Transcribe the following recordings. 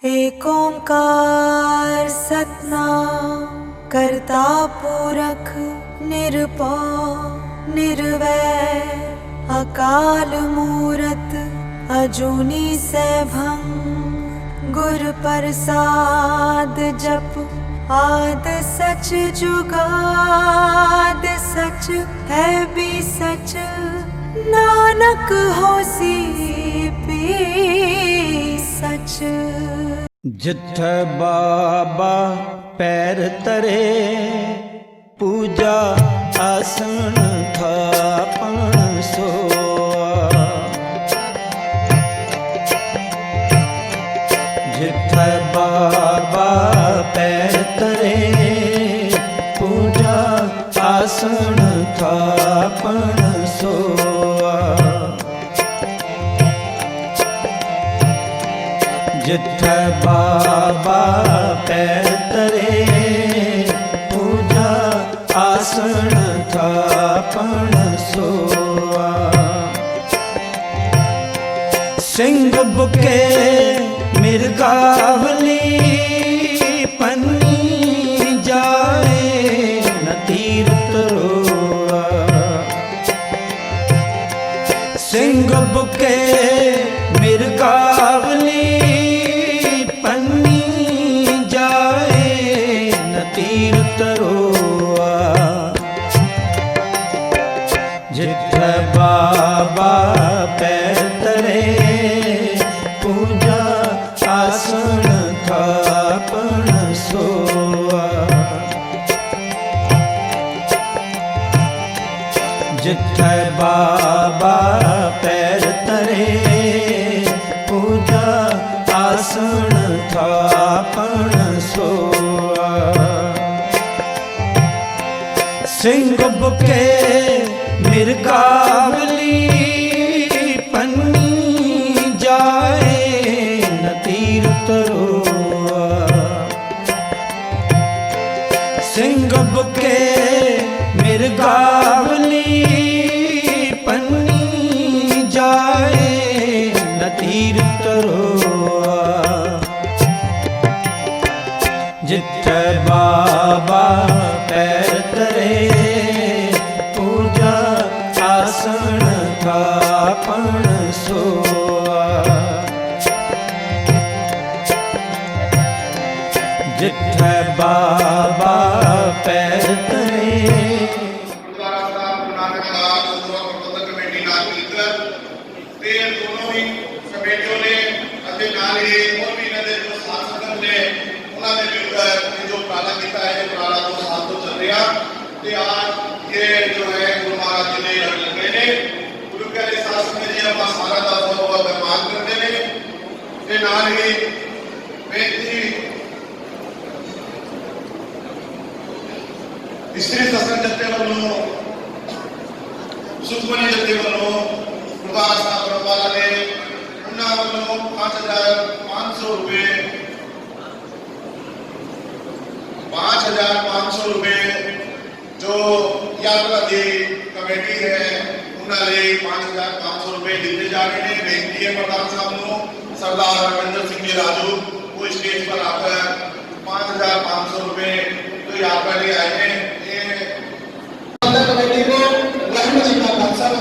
एक ओंकार सतनाम करता पुरख निरभौ निर्वैर अकाल मूरत अजूनी सैभं गुर प्रसाद जप आद सच जुगाद सच है भी सच नानक होसी भी सच। जिथे बाबा पैर तरे पूजा आसन थापन सोआ। जिथे बाबा पैर तरे पूजा आसन थापन सोआ। जिथे बाबा पैर तरे पूजा आसन थापन सोआ। सिंह बुके मिर्गावली पन्नी जाए न तीरथ रोआ। सिंह बुके मिर्गावली तीरथ रोआ। जिथे बाबा पैर तरे पूजा आसन थापन सोआ। जिथे बाबा पैर तरे पूजा आसन थापन सोआ। सिंह बुके मिर्गावली पन्नी जाए न तीरथ रोआ। सिंह बुके मिर्गावली पन्नी जाए न तीरथ रोआ। जिथे बाबा पैर तरे पूजा आसन थापन सोआ। जिथे बाबा पैर तरे इस्त्री सत्संग जत्थे वालों सुखमनी जत्थे वालों प्रभात साहब वाला ने उन्होंने वालों 5,500 रुपए 5,500 रुपए जो यात्रा की कमेटी है उन्होंने 5,500 रुपए दिए जा रहे हैं। बेनती है प्रधान साहब को सरदार रविंद्र सिंह जी राजू वो स्टेज पर आकर 5,500 रुपए जो यात्रा ले आए हैं कमेटी को लखनऊ जी का बादशाह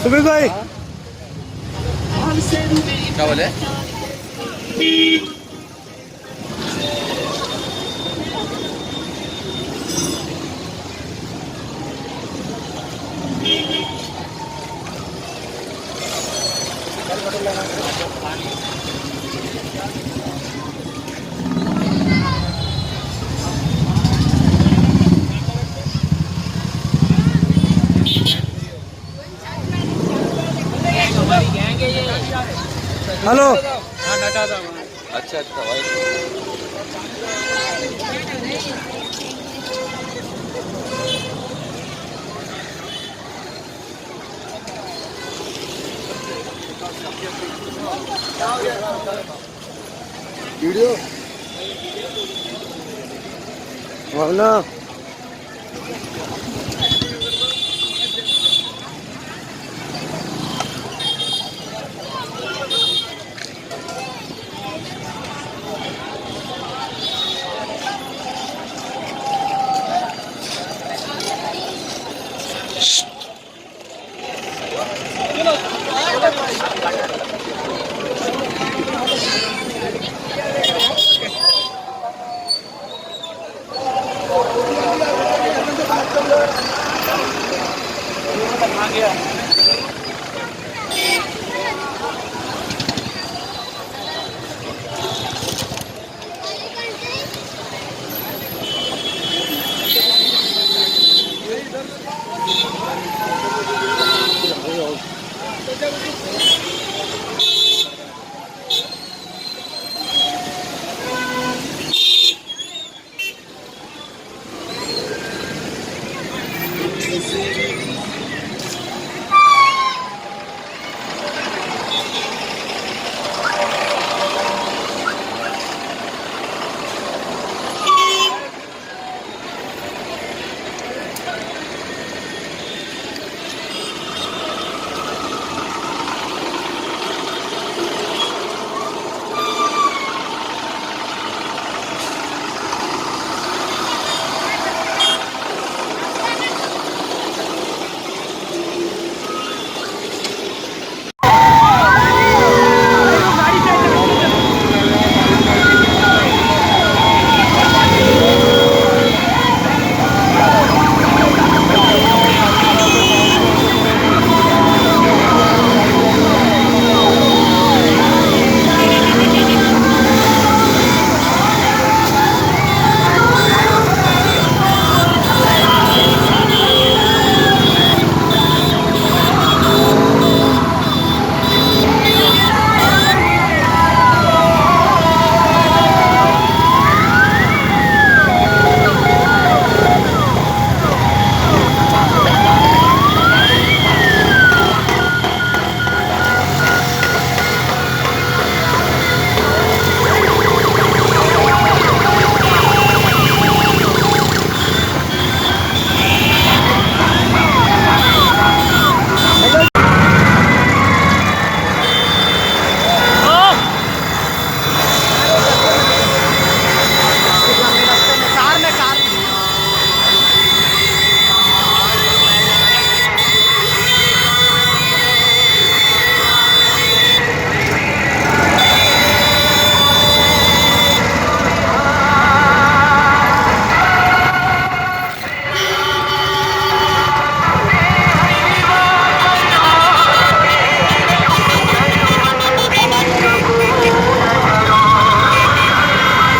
सुबीर भाई क्या बोले? हेलो अच्छा अच्छा भाई वीडियो भावना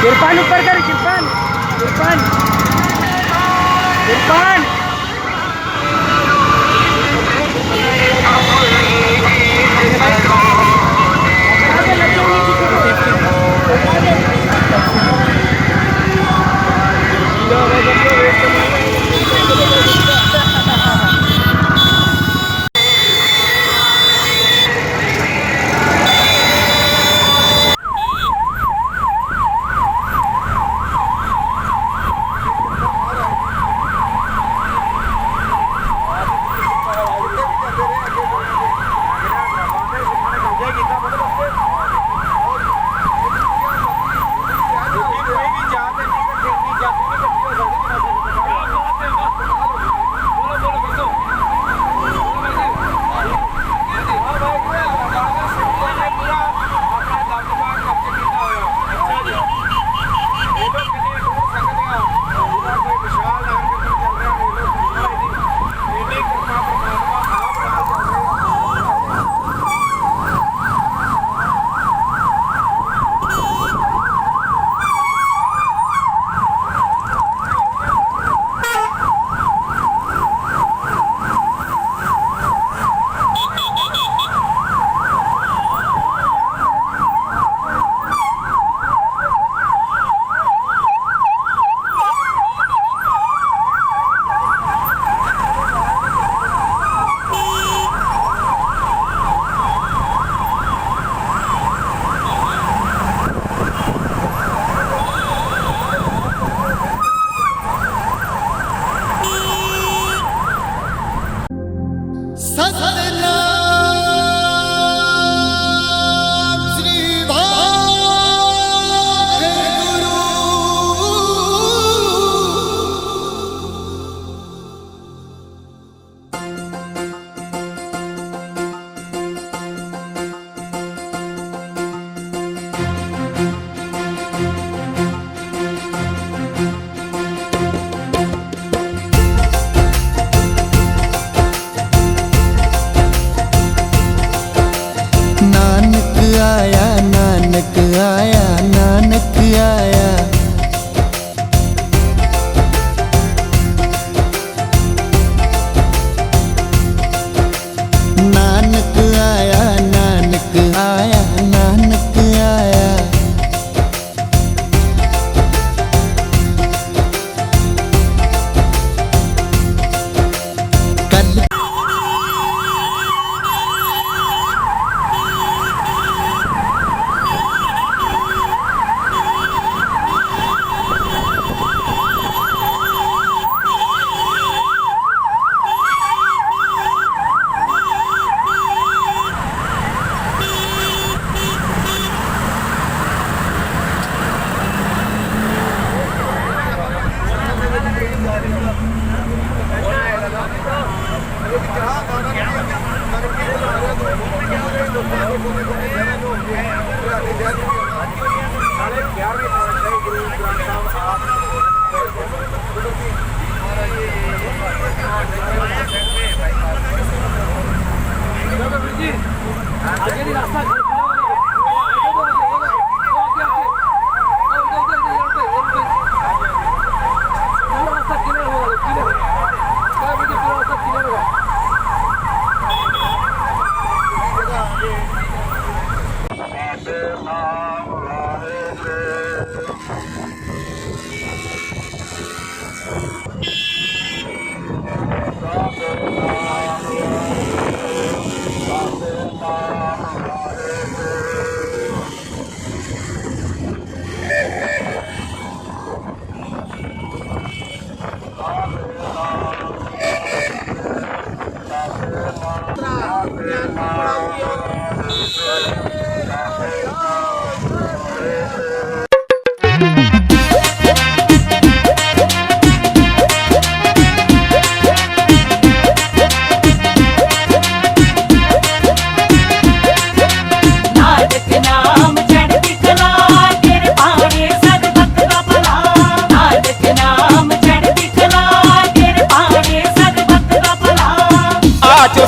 इरफान ऊपर कर, इरफान इरफान इरफान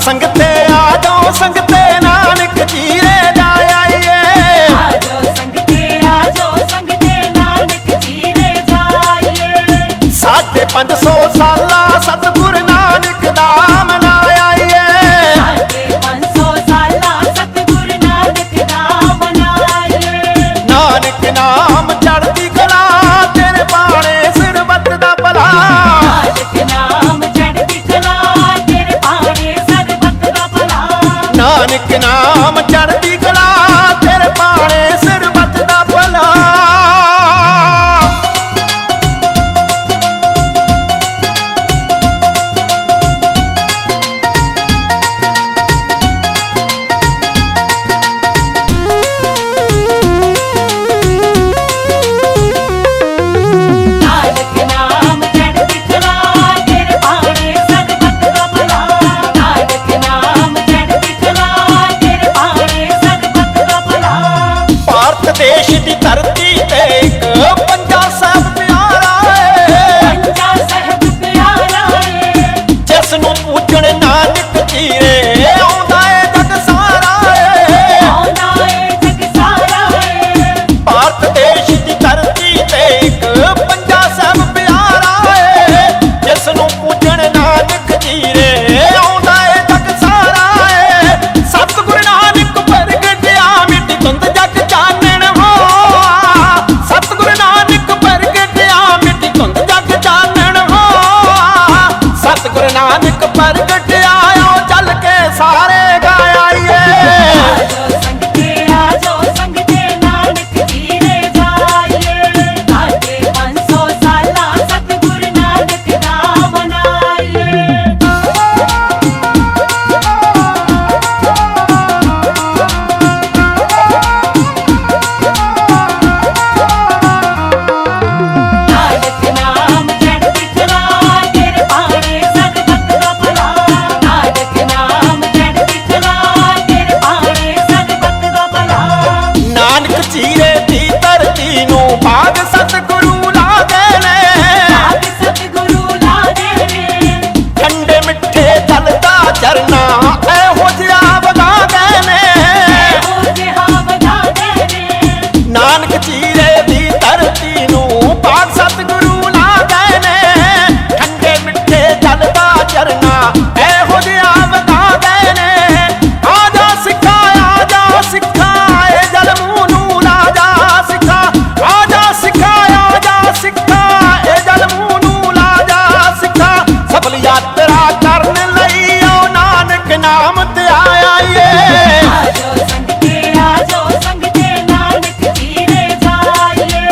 संगते आ जाओ संगते नानक चीरे जाए आइए। आ जाओ संगते नानक 500 ਸਾਲਾ ਸਤਿਗੁਰ ਨਾਨਕ ਦਾ ਮਨਾਇਆ ਏ। ਸਾਡੇ 500 ਸਾਲਾ ਸਤਿਗੁਰ ਨਾਨਕ ਦਾ ਮਨਾਇਆ। ਨਾਨਕ ਨਾਮ ਚੜ੍ਹਦੀ ਕਲਾ ਤੇਰੇ ਬਾਣੇ ਸਿਰ ਵੱਧਦਾ ਭਲਾ। ਨਾਨਕ ਨਾਮ ਚੜ੍ਹਦੀ ਕਲਾ ਤੇਰੇ ਬਾਣੇ ਸਿਰ ਵੱਧਦਾ ਭਲਾ। ਨਾਨਕ ਨਾਮ ਚੜ੍ਹਦੀ ਕਲਾ ਤੇਰੇ ਬਾਣੇ ਸਿਰ ਵੱਧਦਾ ਭਲਾ। ਨਾਨਕ ਨਾਮ ਚੜ੍ਹਦੀ ਕਲਾ ਤੇਰੇ ਬਾਣੇ ਸਿਰ ਵੱਧਦਾ ਭਲਾ। ਨਾਨਕ ਨਾਮ ਚੜ੍ਹਦੀ ਕਲਾ ਤੇਰੇ ਬਾਣੇ ਸਿਰ ਵੱਧਦਾ ਭਲਾ। ਭਾਰਤ ਦੇਸ਼ ਦੀ ਧਰਤੀ ਤੇ ਇੱਕ ਪੰਜਾ ਸਾਹਿਬ ਪਿਆਰਾ ਏ। ਪੰਜਾ ਸਾਹਿਬ ਪਿਆਰਾ ਏ। ਜਿਸ ਨੂੰ ਪੂਜਣ ਨਾਨਕ ਜੀਰੇ ਆਉਂਦਾ ਏ ਜਗ ਸਾਰਾ ਏ। ਆਉਂਦਾ ਏ ਜਗ ਸਾਰਾ ਏ। ਭਾਰਤ ਦੇਸ਼ ਦੀ ਧਰਤੀ ਤੇ ਇੱਕ ਪੰਜਾ ਸਾਹਿਬ ਪਿਆਰਾ ਏ। ਜਿਸ ਨੂੰ ਪੂਜਣ ਨਾਨਕ ਜੀਰੇ ਆਉਂਦਾ ਏ ਜਗ ਸਾਰਾ ਏ। ਸਤਿਗੁਰ ਨਾਨਕ ਪ੍ਰਗਟਿਆ ਮਿੱਟੀ ਧੁੰਦ ਜਗ ਚਾਨਣ ਹੋਆ। ਸਤਿਗੁਰ ਨਾਨਕ ਪ੍ਰਗਟਿਆ ਮਿੱਟੀ ਧੁੰਦ ਜਗ ਚਾਨਣ ਹੋਆ। ਸਤਿਗੁਰ ਨਾਨਕ ਪ੍ਰਗਟਿਆ ਓ ਚੱਲ ਕੇ ਸਾਰੇ ਗਾਇਆ ਏ। ਆਜੋ ਸੰਗਤੇ ਨਾਨਕ ਜੀਰੇ ਜਾਈਏ। ਸਾਡੇ 500 ਸਾਲਾ ਸਤਿਗੁਰ ਨਾਨਕ ਦਾ ਮਨਾਈਏ। ਨਾਨਕ ਨਾਮ ਚੜ੍ਹਦੀ ਕਲਾ ਤੇਰੇ ਬਾਣੇ ਸਿਰ ਵੱਧਦਾ ਭਲਾ। ਨਾਨਕ ਨਾਮ ਚੜ੍ਹਦੀ ਕਲਾ ਤੇਰੇ ਬਾਣੇ ਸਿਰ ਵੱਧਦਾ ਭਲਾ। ਨਾਨਕ ਜੀਰੇ ਦੀ ਧਰਤੀ ਨੂੰ ਬਾਗ ਸਤਿਗੁਰੂ ਲਾ ਗਏ ਨੇ। ਆਪ ਸਤਿਗੁਰੂ ਲਾਦੇ ਨੇ। ਠੰਡੇ ਮਿੱਠੇ ਜਲ ਦਾ ਝਰਨਾ ਇਹੋ ਜਿਹਾ ਵਗਾ ਗਏ ਨੇ। ਇਹੋ ਜਿਹਾ ਵਧਾਦੇ ਨੇ। ਨਾਨਕ ਜੀਰੇ ਦੀ ਧਰਤੀ ਨੂੰ ਬਾਗ ਸਤਿਗੁਰੂ ਲਾ ਗਏ ਨੇ। ਠੰਡੇ ਮਿੱਠੇ ਜਲ ਦਾ ਝਰਨਾ ਇਹੋ ਜਿਹਾ ਵਗਾ ਗਏ ਨੇ। ਆਜਾ ਸਿੱਖਾ ਆਜਾ ਸਿੱਖਾ ਇਹ ਜਲ ਮੂੰਹ ਨੂੰ ਰਾਜਾ ਸਿੱਖਾ। ਆਜਾ ਸਿੱਖਾ ਆਜਾ ਸਿੱਖਾ ਇਹ ਜਲ ਮੂੰਹ ਨੂੰ ਰਾਜਾ ਸਿੱਖਾ। ਸਫਲ ਯਾਤਰਾ ਕਰਨ ਲਈ ਓ ਨਾਨਕ ਨਾਮ ਤੇ ਆਇਆ ਏ। ਆਜੋ ਸੰਗਤੇ ਨਾਨਕ ਜੀਰੇ ਜਾਈਏ।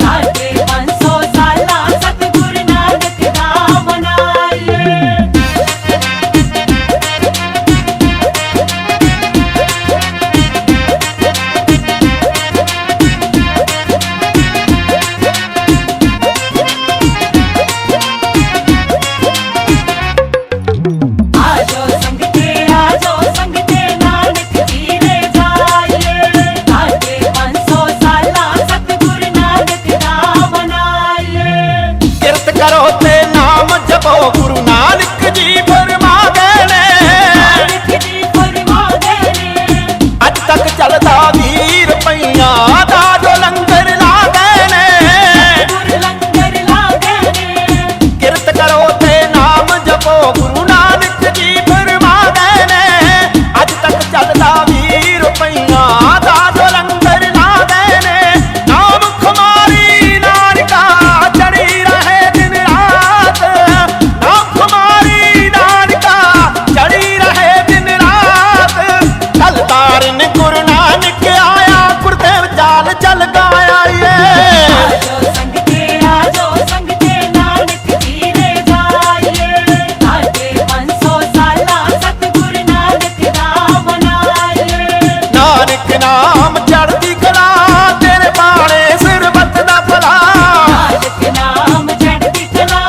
ਸਾਡੇ 500 ਸਾਲਾ ਸਤਿਗੁਰ ਨਾਨਕ ਦਾ ਮਨਾਈਏ। ਆਜੋ ਸੰਗਤੇ ਨਾਨਕ ਜੀਰੇ ਜਾਈਏ। ਸਾਡੇ 500 ਸਾਲਾ ਸਤਿਗੁਰ ਨਾਨਕ ਦਾ ਮਨਾਈਏ। ਕਿਰਤ ਕਰੋ ਤੇ ਨਾਮ ਜਪੋ ਗੁਰੂ ਨਾਨਕ ਜੀ ਫਰਮਾ ਗਏ ਨੇ। ਨਾਨਕ ਜੀ ਫਰਮਾਉਂਦੇ ਨੇ। ਅੱਜ ਤੱਕ ਚੱਲਦਾ 20 ਰੁਪਈਆਂ ਦਾ ਜੋ ਲੰਗਰ ਲਾ ਗਏ ਨੇ। ਗੁਰ ਲੰਗਰ ਲਾਗੇ ਨੇ। ਕਿਰਤ ਕਰੋ ਤੇ ਨਾਮ ਜਪੋ ਗੁਰੂ ਨਾਨਕ ਜੀ ਫਰਮਾ ਗਏ ਨੇ। ਅੱਜ ਤੱਕ ਚੱਲਦਾ 20 ਰੁਪਈਆਂ ਦਾ ਜੋ ਲੰਗਰ ਲਾ ਗਏ ਨੇ। ਨਾਮ ਖੁਮਾਰੀ ਨਾਨਕਾ ਚੜੀ ਰਹੇ ਦਿਨ ਰਾਤ। ਨਾਮ ਖੁਮਾਰੀ ਨਾਨਕਾ ਚੜੀ ਰਹੇ ਦਿਨ ਰਾਤ। ਕੱਲ ਤਾਰਨ ਗੁਰੂ ਨਾਨਕ ਆਇਆ ਗੁਰਦੇਵ ਚਾਲ ਚੱਲ ਗਾਇਆ ਏ। ਆਜੋ ਸੰਗਤੇ ਨਾਨਕ ਜੀਰੇ ਜਾਈਏ। ਸਾਡੇ 500 ਸਾਲਾ ਸਤਿਗੁਰ ਨਾਨਕ ਦਾ ਮਨਾਈਏ। ਨਾਨਕ ਨਾਮ ਚੜ੍ਹਦੀ ਕਲਾ ਤੇਰੇ ਬਾਣੇ ਸਿਰ ਵੱਧਦਾ ਭਲਾ। ਨਾਨਕ ਨਾਮ ਚੜ੍ਹਦੀ ਕਲਾ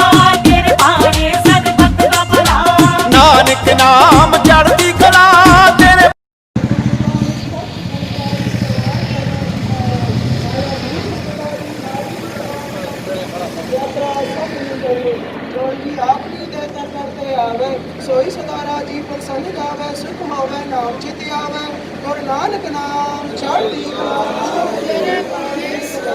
ਤੇਰੇ ਬਾਣੇ ਸਿਰ ਵੱਧਦਾ ਭਲਾ। ਨਾਨਕ ਨਾਮ ਚੜ੍ਹਦੀ ਕਲਾ ਤੇਰੇ ਆਪਣੀ ਦੇ ਦਰ ਕਰਤੇ ਆਵੇ ਸੋਈ ਸਦਾਰਾ ਜੀ ਪ੍ਰਸੰਨ ਜਾਵੇ ਸੁਖ ਹੋਵੇ ਨਾਮ ਚਿਤ ਆਵੇ ਗੁਰੂ ਨਾਨਕ ਨਾਮ ਚੜ੍ਹਦੀ ਕਲਾ ਤੇਰੇ ਬਾਣੇ ਸਿਰ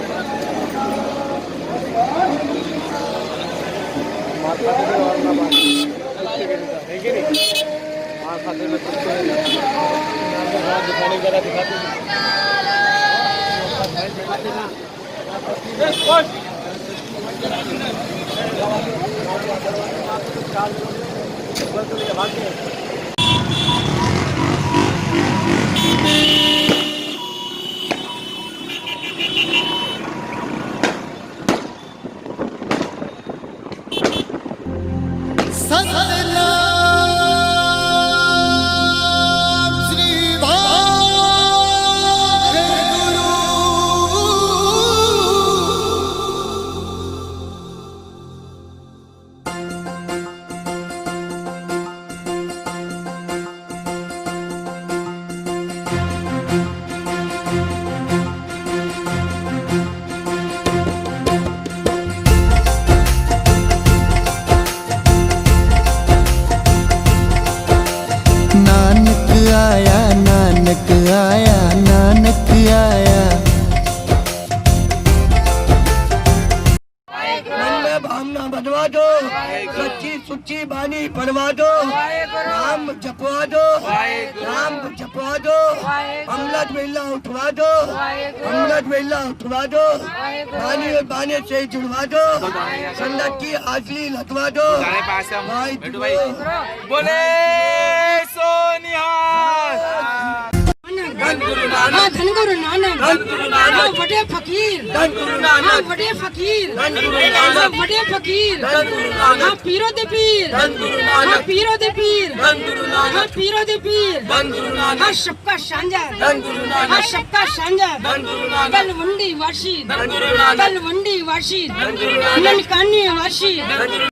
नानक आया नानक आया नानक आया। मन में भावना बनवा दो, सच्ची सुच्ची बानी पढ़वा दो, राम जपवा दो, राम जपवा दो, अमृत वेला उठवा दो, अमृत वेला उठवा दो, बानी और बाने से जुड़वा दो, संगत की हाजरी लगवा दो। भाई बोले सोनिहाल। धन गुरु नानक, धन गुरु नानक, धन गुरु नानक, बड़े फकीर, धन गुरु नानक, बड़े फकीर, धन गुरु नानक, बड़े फकीर, धन गुरु नानक, पीरो दे पीर, धन गुरु नानक, पीरो दे पीर, धन गुरु नानक, पीरो दे पीर, धन गुरु नानक, सबका साझा, धन गुरु नानक, सबका साझा, धन गुरु नानक, तलवंडी वासी, धन गुरु नानक, तलवंडी वासी, धन गुरु नानक, ननकानी वासी। धन गुरु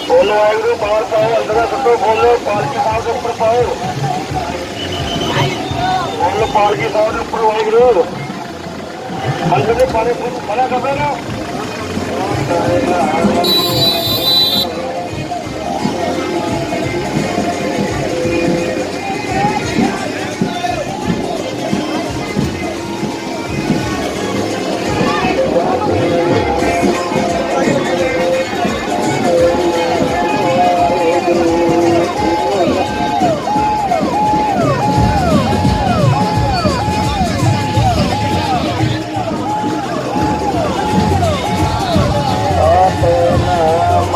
बोलो वाहिगुरु बाहर पाओ अंदर सटो बोलो पालकी साहब के ऊपर पाओ बोलो ਪਾਲਕੀ ਸਾਹਿਬ ਦੇ ਉੱਪਰ ਵਾਹਿਗੁਰੂ ਮੰਦਰ ਦੇ ਪਾਣੀ ਮਨਾ ਕਰਦੇ ਨਾ ਨਾਮ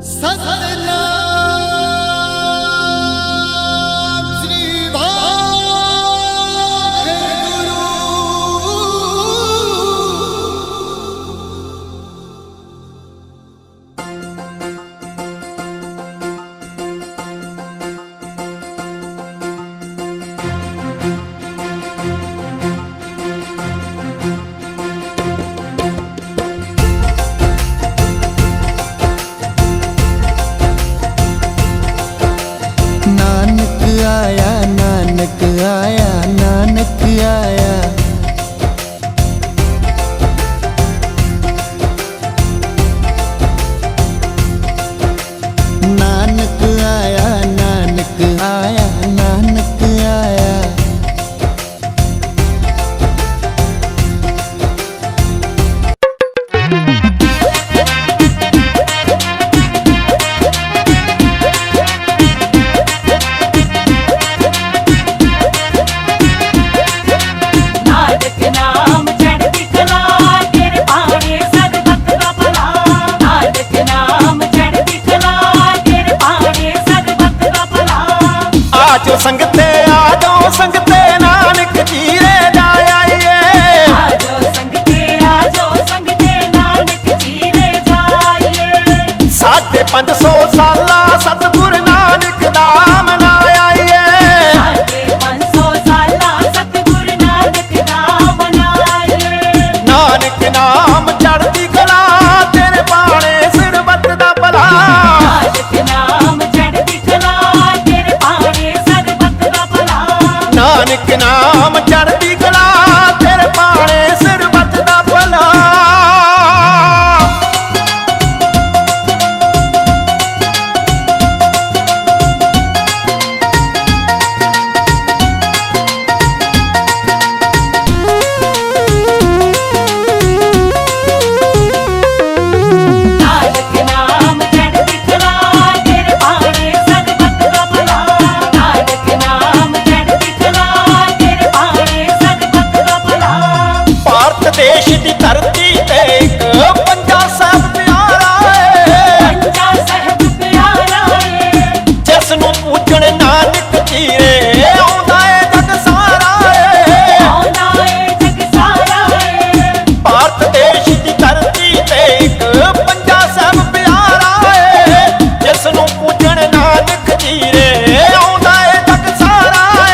ਸਤਨਾਮ ਸ੍ਰੀ ਵਾਹਿਗੁਰੂ। नानक आया नानक आया नानक आया। नानक आया नानक आया नानक आया। ਨਾਨਕ ਨਾਮ ਚੜ੍ਹਦੀ ਕਲਾ ਤੇਰੇ ਭਾਣੇ ਸਦਬਖਤ ਦਾ ਭਲਾ ਨਾਨਕ ਨਾਮ ਚੜ੍ਹਦੀ ਕਲਾ ਤੇਰੇ ਭਾਣੇ ਸਦਬਖਤ ਦਾ ਭਲਾ ਆਜੋ ਸੰਗਤੇ ਨਾਨਕ ਜੀਰੇ ਜਾ ਆਈਏ। ਆਜੋ ਸੰਗਤੇ ਨਾਨਕ ਜੀਰੇ ਜਾਈਏ 550 ਸਾਲਾ ਸਤਿਗੁਰ ਨਾਨਕ ਦਾ ਮਨਾਇਆ ਏ। 500 ਸਾਲਾ ਸਤਿਗੁਰ ਨਾਨਕ ਦਾ ਮਨਾਈਏ ਨਾਨਕ ਨਾਮ ਚੜ੍ਹਦੀ ਕਲਾ ਤੇਰੇ ਬਾਣੇ ਸਿਰਬਤ ਦਾ ਭਲਾ। ਨਾਨਕ ਨਾਮ ਚੜ੍ਹਦੀ ਕਲਾ ਤੇਰੇ ਭਾਣੇ ਸਦਬਖਤ ਦਾ ਭਲਾ ਨਾਨਕ ਨਾਮ ਚੜ੍ਹਦੀ ਕਲਾ ਤੇਰੇ ਬਾਣੇ ਸਿਰਬਤ ਦਾ ਭਲਾ। ਨਾਨਕ ਨਾਮ ਚੜ੍ਹਦੀ ਕਲਾ ਤੇਰੇ ਭਾਣੇ ਸਦਬਖਤ ਦਾ ਭਲਾ ਨਾਨਕ ਨਾਮ ਚੜ੍ਹਦੀ ਕਲਾ ਤੇਰੇ ਭਾਣੇ ਸਦਬਖਤ ਦਾ ਭਲਾ ਭਾਰਤ ਦੇਸ਼ ਦੀ ਧਰਤੀ ਤੇ ਇੱਕ ਪੰਜਾ ਸਾਹਿਬ ਪਿਆਰਾ ਏ। ਪੰਜਾ ਸਾਹਿਬ ਪਿਆਰਾ ਏ ਜਿਸ ਨੂੰ ਪੂਜਣ ਨਾਨਕ ਜੀਰੇ ਆਉਂਦਾ ਏ ਜਗ ਸਾਰਾ ਏ। ਆਉਂਦਾ ਏ ਜਗ ਸਾਰਾ ਏ ਭਾਰਤ ਦੇਸ਼ ਦੀ ਧਰਤੀ ਤੇ ਇੱਕ ਪੰਜਾ ਸਾਹਿਬ ਪਿਆਰਾ ਏ। ਜਿਸ ਨੂੰ ਪੂਜਣ ਨਾਨਕ ਜੀਰੇ ਆਉਂਦਾ ਏ ਜਗ ਸਾਰਾ ਏ।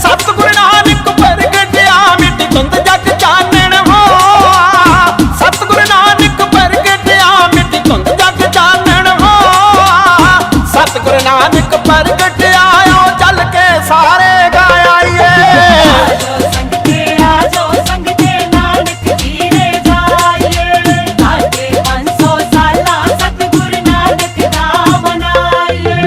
ਸਤਿਗੁਰ ਨਾਨਕ ਪ੍ਰਗਟਿਆ ਮਿੱਟੀ ਧੁੰਦ ਜਗ ਚਾਨਣ ਹੋਆ। ਸਤਿਗੁਰ ਨਾਨਕ ਪ੍ਰਗਟਿਆ ਮਿੱਟੀ ਧੁੰਦ ਜਗ ਚਾਨਣ ਹੋਆ। ਸਤਿਗੁਰ ਨਾਨਕ ਪ੍ਰਗਟਿਆ ਓ ਚੱਲ ਕੇ ਸਾਰੇ ਗਾਇਏ। ਆਜੋ ਸੰਗਤੇ ਨਾਨਕ ਜੀਰੇ ਜਾਈਏ 500 ਸਾਲਾ ਸਤਿਗੁਰ ਨਾਨਕ ਦਾ ਮਨਾਈਏ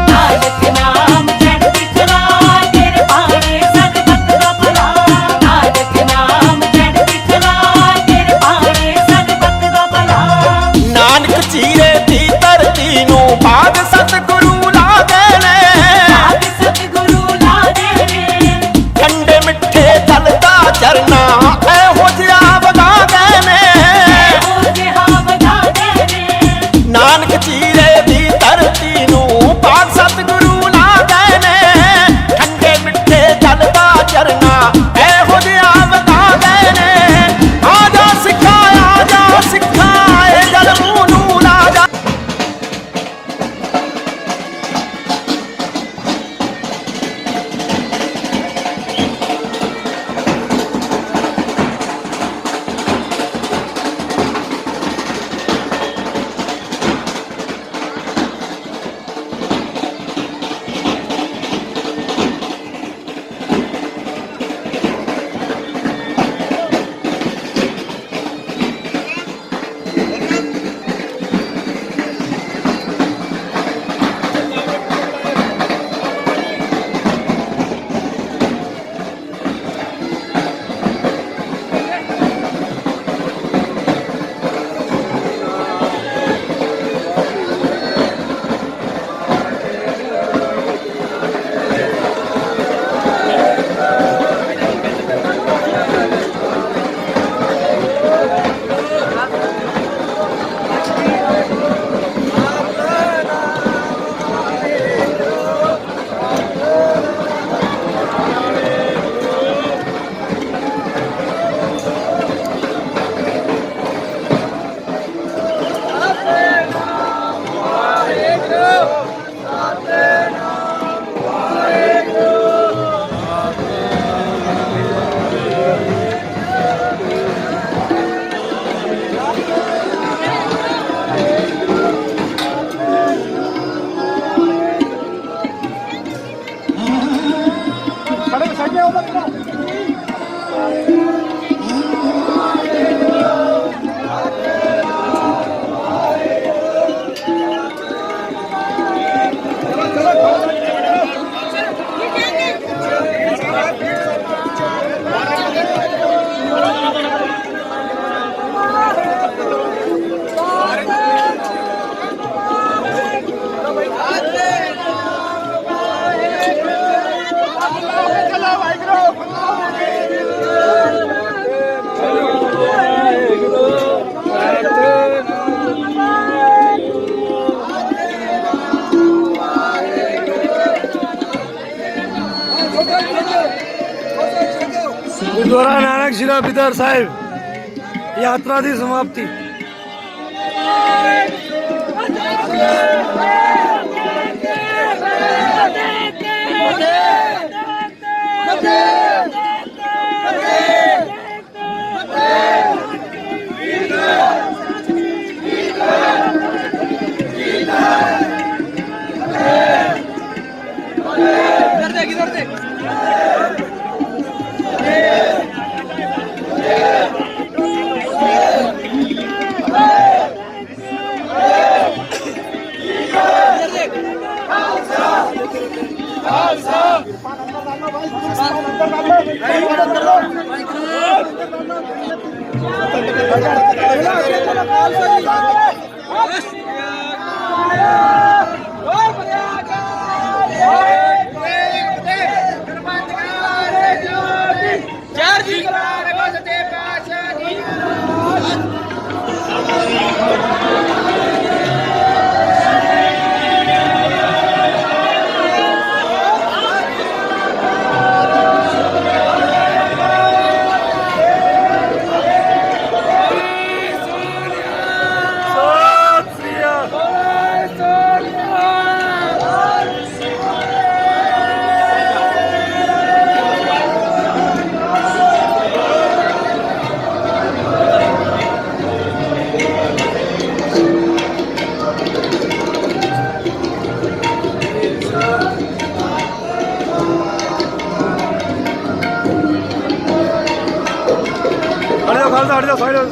ਨਾਨਕ ਨਾਮ ਚੜ੍ਹਦੀ ਕਲਾ ਤੇਰੇ ਭਾਣੇ ਸਦਬਖਤ ਦਾ ਭਲਾ ਨਾਨਕ ਨਾਮ ਚੜ੍ਹਦੀ ਕਲਾ ਤੇਰੇ ਭਾਣੇ ਸਦਬਖਤ ਦਾ ਭਲਾ ਨਾਨਕ ਚੀਰੇ ਦੀ ਧਰਤੀ ਨੂੰ ਬਾਗ ਸਤਿਗੁਰੂ ਲਾ ਗਏ ਨੇ। ਆਪ ਸਤਿਗੁਰੂ ਲਾਦੇ ਨੇ ਠੰਡੇ ਮਿੱਠੇ ਜਲ ਦਾ ਝਰਨਾ ਇਹੋ ਜਿਹਾ ਵਗਾ ਗਏ ਨੇ। ਇਹੋ ਜਿਹਾ ਵਧਾਦੇ ਨੇ ਨਾਨਕ ਚੀਰੇ ਦੀ ਧਰਤੀ ਨੂੰ ਬਾਗ ਸਤਿਗੁਰੂ ਲਾ ਗਏ ਨੇ। ਠੰਡੇ ਮਿੱਠੇ ਜਲ ਦਾ ਝਰਨਾ ਇਹੋ ਜਿਹਾ ਵਗਾ ਗਏ ਨੇ। ਆ ਜਾ ਸਿੱਖਾ ਇਹ ਜਲ ਮੂੰਹ ਨੂੰ ਲਾ ਜਾ। ਗੁਰਦੁਆਰਾ ਨਾਨਕ ਸ਼ਿਰਾ ਬਿਦਰ ਸਾਹਿਬ ਯਾਤਰਾ ਦੀ ਸਮਾਪਤੀ। हट जाओ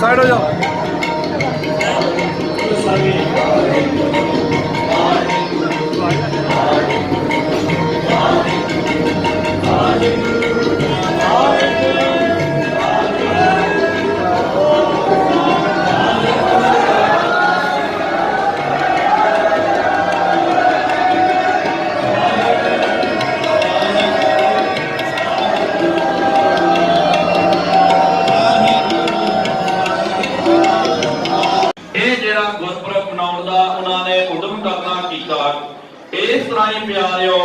साइड हो जाओ। इस तरह ही प्यारिओ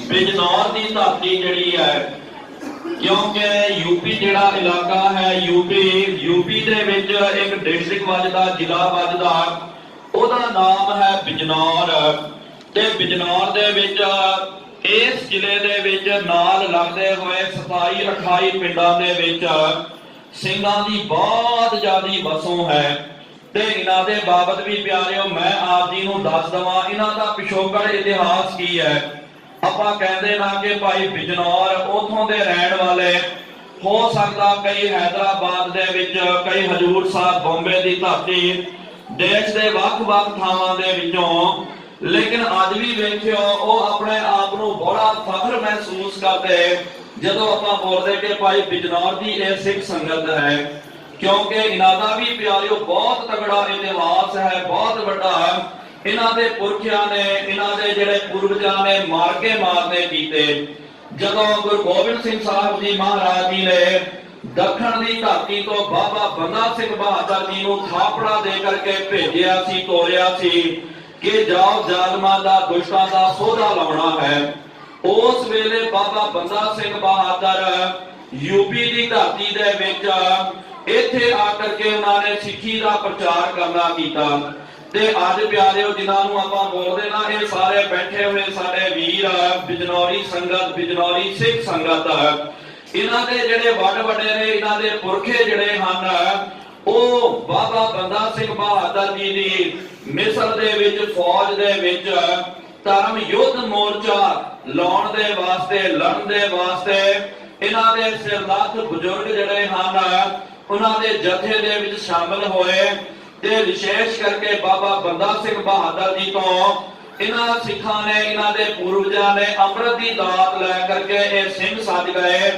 बिजनौर की धरती जिहड़ी है, क्योंकि यूपी जिहड़ा इलाका है यूपी दे विच एक डिस्ट्रिक्ट वजदा जिला वजदा ओहदा नाम है बिजनौर। ते बिजनौर दे विच इस जिले दे विच नाल लगदे होए 27-28 पिंडां दे विच ਸਿੰਘਾਂ ਦੀ बहुत ज़्यादा वसों है। ਤੇ ਇਹਨਾਂ ਦੇ ਬਾਬਤ ਵੀ ਪਿਆਰਿਓ ਮੈਂ ਆਪ ਜੀ ਨੂੰ ਦੱਸ ਦਵਾਂ, ਇਹਨਾਂ ਦਾ ਪਿਛੋਕੜ ਇਤਿਹਾਸ ਕੀ ਹੈ। ਆਪਾਂ ਕਹਿੰਦੇ ਨਾ ਕਿ ਭਾਈ ਬਿਜਨੌਰ ਉਥੋਂ ਦੇ ਰਹਿਣ ਵਾਲੇ, ਹੋ ਸਕਦਾ ਕਈ ਹੈਦਰਾਬਾਦ ਦੇ ਵਿੱਚ, ਕਈ ਹਜੂਰ ਸਾਹਿਬ ਬੰਬੇ ਦੀ ਧਰਤੀ, ਦੇਸ਼ ਦੇ ਵੱਖ-ਵੱਖ ਥਾਵਾਂ ਦੇ ਵਿੱਚੋਂ, ਲੇਕਿਨ ਅੱਜ ਵੀ ਵੇਖਿਓ ਉਹ ਆਪਣੇ ਆਪ ਨੂੰ ਬੜਾ ਫਖਰ ਮਹਿਸੂਸ ਕਰਦੇ ਜਦੋਂ ਆਪਾਂ ਬੋਲਦੇ ਕਿ ਭਾਈ ਬਿਜਨੌਰ ਦੀ ਇਹ ਸਿੱਖ ਸੰਗਤ ਹੈ, क्योंकि इन्हां दा भी प्यारिओ बहुत तगड़ा इतिहास है, बहुत बड़ा। इन्हां दे पुरखियां ने, इन्हां दे जिहड़े पूर्वजां ने मारके मारने कीते। जदों गुरु गोबिंद सिंह साहब जी महाराज जी ने दक्षिण दी धरती तो बाबा बंदा सिंह बहादुर जी नूं थापड़ा दे करके भेजिया सी, तोरिया सी कि जाओ जालमां दा, दुष्टां दा सोधा लाउणा है। उस वेले बाबा बंदा सिंह बहादुर यूपी दी धरती दे विच ਇੱਥੇ ਆ ਕਰਕੇ ਉਹਨਾਂ ਨੇ ਸਿੱਖੀ ਦਾ ਪ੍ਰਚਾਰ ਕਰਨਾ ਕੀਤਾ। ਤੇ ਅੱਜ ਪਿਆਰਿਓ ਜਿਨ੍ਹਾਂ ਨੂੰ ਆਪਾਂ ਬੋਲਦੇ ਨਾ, ਇਹ ਸਾਰੇ ਬੈਠੇ ਹੋਏ ਸਾਡੇ ਵੀਰ ਬਿਜਨੌਰੀ ਸੰਗਤ, ਬਿਜਨੌਰੀ ਸਿੱਖ ਸੰਗਤ, ਇਹਨਾਂ ਦੇ ਜਿਹੜੇ ਵੱਡੇ ਨੇ, ਇਹਨਾਂ ਦੇ ਪੁਰਖੇ ਜਿਹੜੇ ਹਨ ਉਹ ਬਾਬਾ ਬੰਦਾ ਸਿੰਘ ਬਹਾਦਰ ਜੀ ਦੀ ਮਿਸਰ ਦੇ ਵਿੱਚ ਫੌਜ ਦੇ ਵਿੱਚ ਧਰਮ ਯੁੱਧ ਮੋਰਚਾ ਲਾਉਣ ਦੇ ਵਾਸਤੇ, ਲੜਨ ਦੇ ਵਾਸਤੇ ਇਹਨਾਂ ਦੇ ਸਿਰਲੱਥ ਬਜ਼ੁਰਗ ਜਿਹੜੇ ਹਨ ਉਹਨਾਂ ਦੇ ਜਥੇ ਦੇ ਵਿੱਚ ਸ਼ਾਮਲ ਹੋਏ। ਤੇ ਵਿਸ਼ੇਸ਼ ਕਰਕੇ ਬਾਬਾ ਬੰਦਾ ਸਿੰਘ ਬਹਾਦਰ ਜੀ ਤੋਂ ਇਹਨਾਂ ਸਿੱਖਾਂ ਨੇ, ਇਹਨਾਂ ਦੇ ਪੂਰਵਜਾਂ ਨੇ ਅੰਮ੍ਰਿਤ ਦੀ ਦਾਤ ਲੈ ਕਰਕੇ ਇਹ ਸਿੰਘ ਸੱਜ ਗਏ।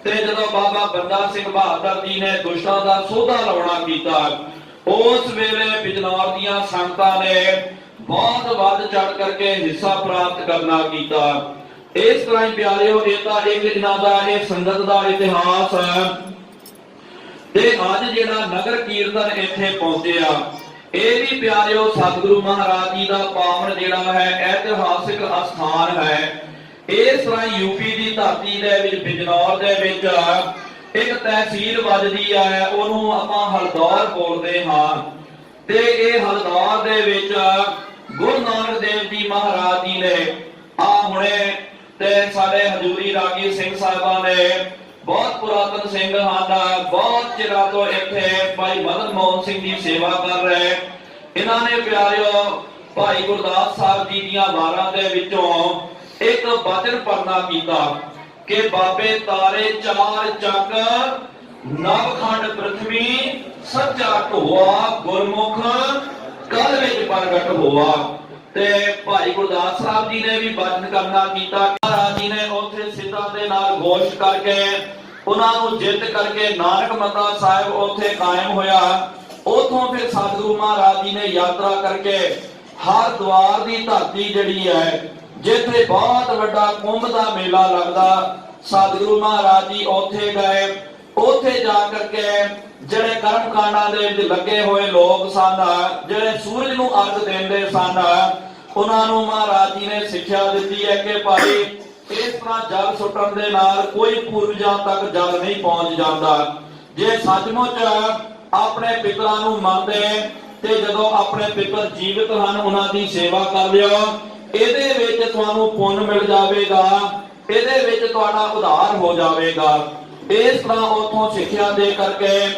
ਤੇ ਜਦੋਂ ਬਾਬਾ ਬੰਦਾ ਸਿੰਘ ਬਹਾਦਰ ਜੀ ਨੇ ਦੁਸ਼ਟਾਂ ਦਾ ਸੋਧਾ ਲਾਉਣਾ ਕੀਤਾ, ਉਸ ਵੇਲੇ ਬਿਜਨੌਰ ਦੀਆਂ ਸੰਗਤਾਂ ਨੇ ਬਹੁਤ ਵੱਧ ਚੜ ਕਰਕੇ ਹਿੱਸਾ ਪ੍ਰਾਪਤ ਕਰਨਾ ਕੀਤਾ। ਇਸ ਤਰ੍ਹਾਂ ਹੀ ਪਿਆਰਿਓ ਇਹ ਤਾਂ ਇੱਕ ਇਹਨਾਂ ਦਾ, ਇਹ ਸੰਗਤ ਦਾ ਇਤਿਹਾਸ ਹੈ। ਤੇ ਅੱਜ ਜਿਹੜਾ ਨਗਰ ਕੀਰਤਨ ਇੱਥੇ ਪਹੁੰਚਿਆ, ਇਹ ਵੀ ਪਿਆਰਿਓ ਸਤਿਗੁਰੂ ਮਹਾਰਾਜ ਜੀ ਦਾ ਪਾਵਨ ਜਿਹੜਾ ਹੈ ਇਤਿਹਾਸਿਕ ਅਸਥਾਨ ਹੈ। ਇਸ ਤਰ੍ਹਾਂ ਯੂਪੀ ਦੀ ਧਰਤੀ ਦੇ ਵਿੱਚ ਬਿਜਨੌਰ ਦੇ ਵਿੱਚ ਇੱਕ ਤਹਿਸੀਲ ਵੱਜਦੀ ਹੈ, ਉਹਨੂੰ ਆਪਾਂ ਹਲਦੌਰ ਬੋਲਦੇ ਹਾਂ। ਤੇ ਇਹ ਹਲਦੌਰ ਦੇ ਵਿੱਚ ਗੁਰੂ ਨਾਨਕ ਦੇਵ ਜੀ ਮਹਾਰਾਜ ਜੀ ਨੇ ਹੁਣੇ ਤੇ ਸਾਡੇ ਹਜ਼ੂਰੀ ਰਾਗੀ ਸਿੰਘ ਸਾਹਿਬਾਂ ਨੇ ਬਹੁਤ ਪੁਰਾਤਨ ਸਿੰਘ ਹਨ, ਬਹੁਤ ਚਿਰਾਂ ਤੋਂ ਇੱਥੇ ਭਾਈ ਮਦਨ ਮੋਹਨ ਸਿੰਘ ਦੀ ਸੇਵਾ ਕਰ ਰਹੇ। ਇਹਨਾਂ ਨੇ ਪਿਆਰਿਓ ਭਾਈ ਗੁਰਦਾਸ ਸਾਹਿਬ ਜੀ ਦੀਆਂ ਵਾਰਾਂ ਦੇ ਵਿੱਚੋਂ ਇੱਕ ਬਚਨ ਪੜਨਾ ਕੀਤਾ ਕਿ ਬਾਬੇ ਤਾਰੇ ਚਾਰ ਚੱਕ ਨਵਖੰਡ ਪ੍ਰਥਮੀ ਸੱਚਾ ਢੋਆ ਗੁਰਮੁਖ ਕਲ ਵਿੱਚ ਪ੍ਰਗਟ ਹੋਆ। ਤੇ ਭਾਈ ਗੁਰਦਾਸ ਸਾਹਿਬ ਜੀ ਨੇ ਵੀ ਬਚਨ ਕਰਨਾ ਕੀਤਾ। ਮਹਾਰਾਜ ਜੀ ਨੇ ਉੱਥੇ ਸਿੱਧਾਂ ਦੇ ਨਾਲ ਘੋਸ਼ ਕਰਕੇ ਉਹਨਾਂ ਨੂੰ ਜਿੱਤ ਕਰਕੇ ਨਾਨਕ ਮੱਤਾ ਸਾਹਿਬ ਉੱਥੇ ਕਾਇਮ ਹੋਇਆ। ਉਥੋਂ ਫਿਰ ਸਤਿਗੁਰੂ ਮਹਾਰਾਜ ਜੀ ਨੇ ਯਾਤਰਾ ਕਰਕੇ ਹਰਿਦੁਆਰ ਦੀ ਧਰਤੀ ਜਿਹੜੀ ਹੈ, ਜਿੱਥੇ ਬਹੁਤ ਵੱਡਾ ਕੁੰਭ ਦਾ ਮੇਲਾ ਲੱਗਦਾ, ਸਤਿਗੁਰੂ ਮਹਾਰਾਜ ਜੀ ਉੱਥੇ ਗਏ। ਉੱਥੇ ਜਾ ਕਰਕੇ ਜਿਹੜੇ ਕਰਮ ਕਾਂਡਾਂ ਦੇ ਵਿੱਚ ਲੱਗੇ ਹੋਏ ਲੋਕ ਸਨ, ਜਿਹੜੇ ਸੂਰਜ ਨੂੰ ਅਰਗ ਦਿੰਦੇ ਸਨ, ਉਹਨਾਂ ਨੂੰ ਮਹਾਰਾਜ ਜੀ ਨੇ ਸਿੱਖਿਆ ਦਿੱਤੀ ਹੈ ਕਿ ਭਾਈ ਇਸ ਤਰ੍ਹਾਂ ਜਲ ਸੁੱਟਣ ਦੇ ਨਾਲ ਕੋਈ ਪੂਰਵਜਾਂ ਤੱਕ ਜਲ ਨਹੀਂ ਪਹੁੰਚ ਜਾਂਦਾ। ਜੇ ਸੱਚਮੁੱਚ ਆਪਣੇ ਪਿਤਰਾਂ ਨੂੰ ਮੰਨਦੇ ਤੇ ਜਦੋਂ ਆਪਣੇ ਪਿਤਰ ਜੀਵਿਤ ਹਨ ਉਹਨਾਂ ਦੀ ਸੇਵਾ ਕਰ ਲਿਓ, ਇਹਦੇ ਵਿੱਚ ਤੁਹਾਨੂੰ ਪੁੰਨ ਮਿਲ ਜਾਵੇਗਾ, ਇਹਦੇ ਵਿੱਚ ਤੁਹਾਡਾ ਉਧਾਰ ਹੋ ਜਾਵੇਗਾ। ਇਸ ਤਰ੍ਹਾਂ ਉਥੋਂ ਸਿੱਖਿਆ ਦੇ ਕਰਕੇ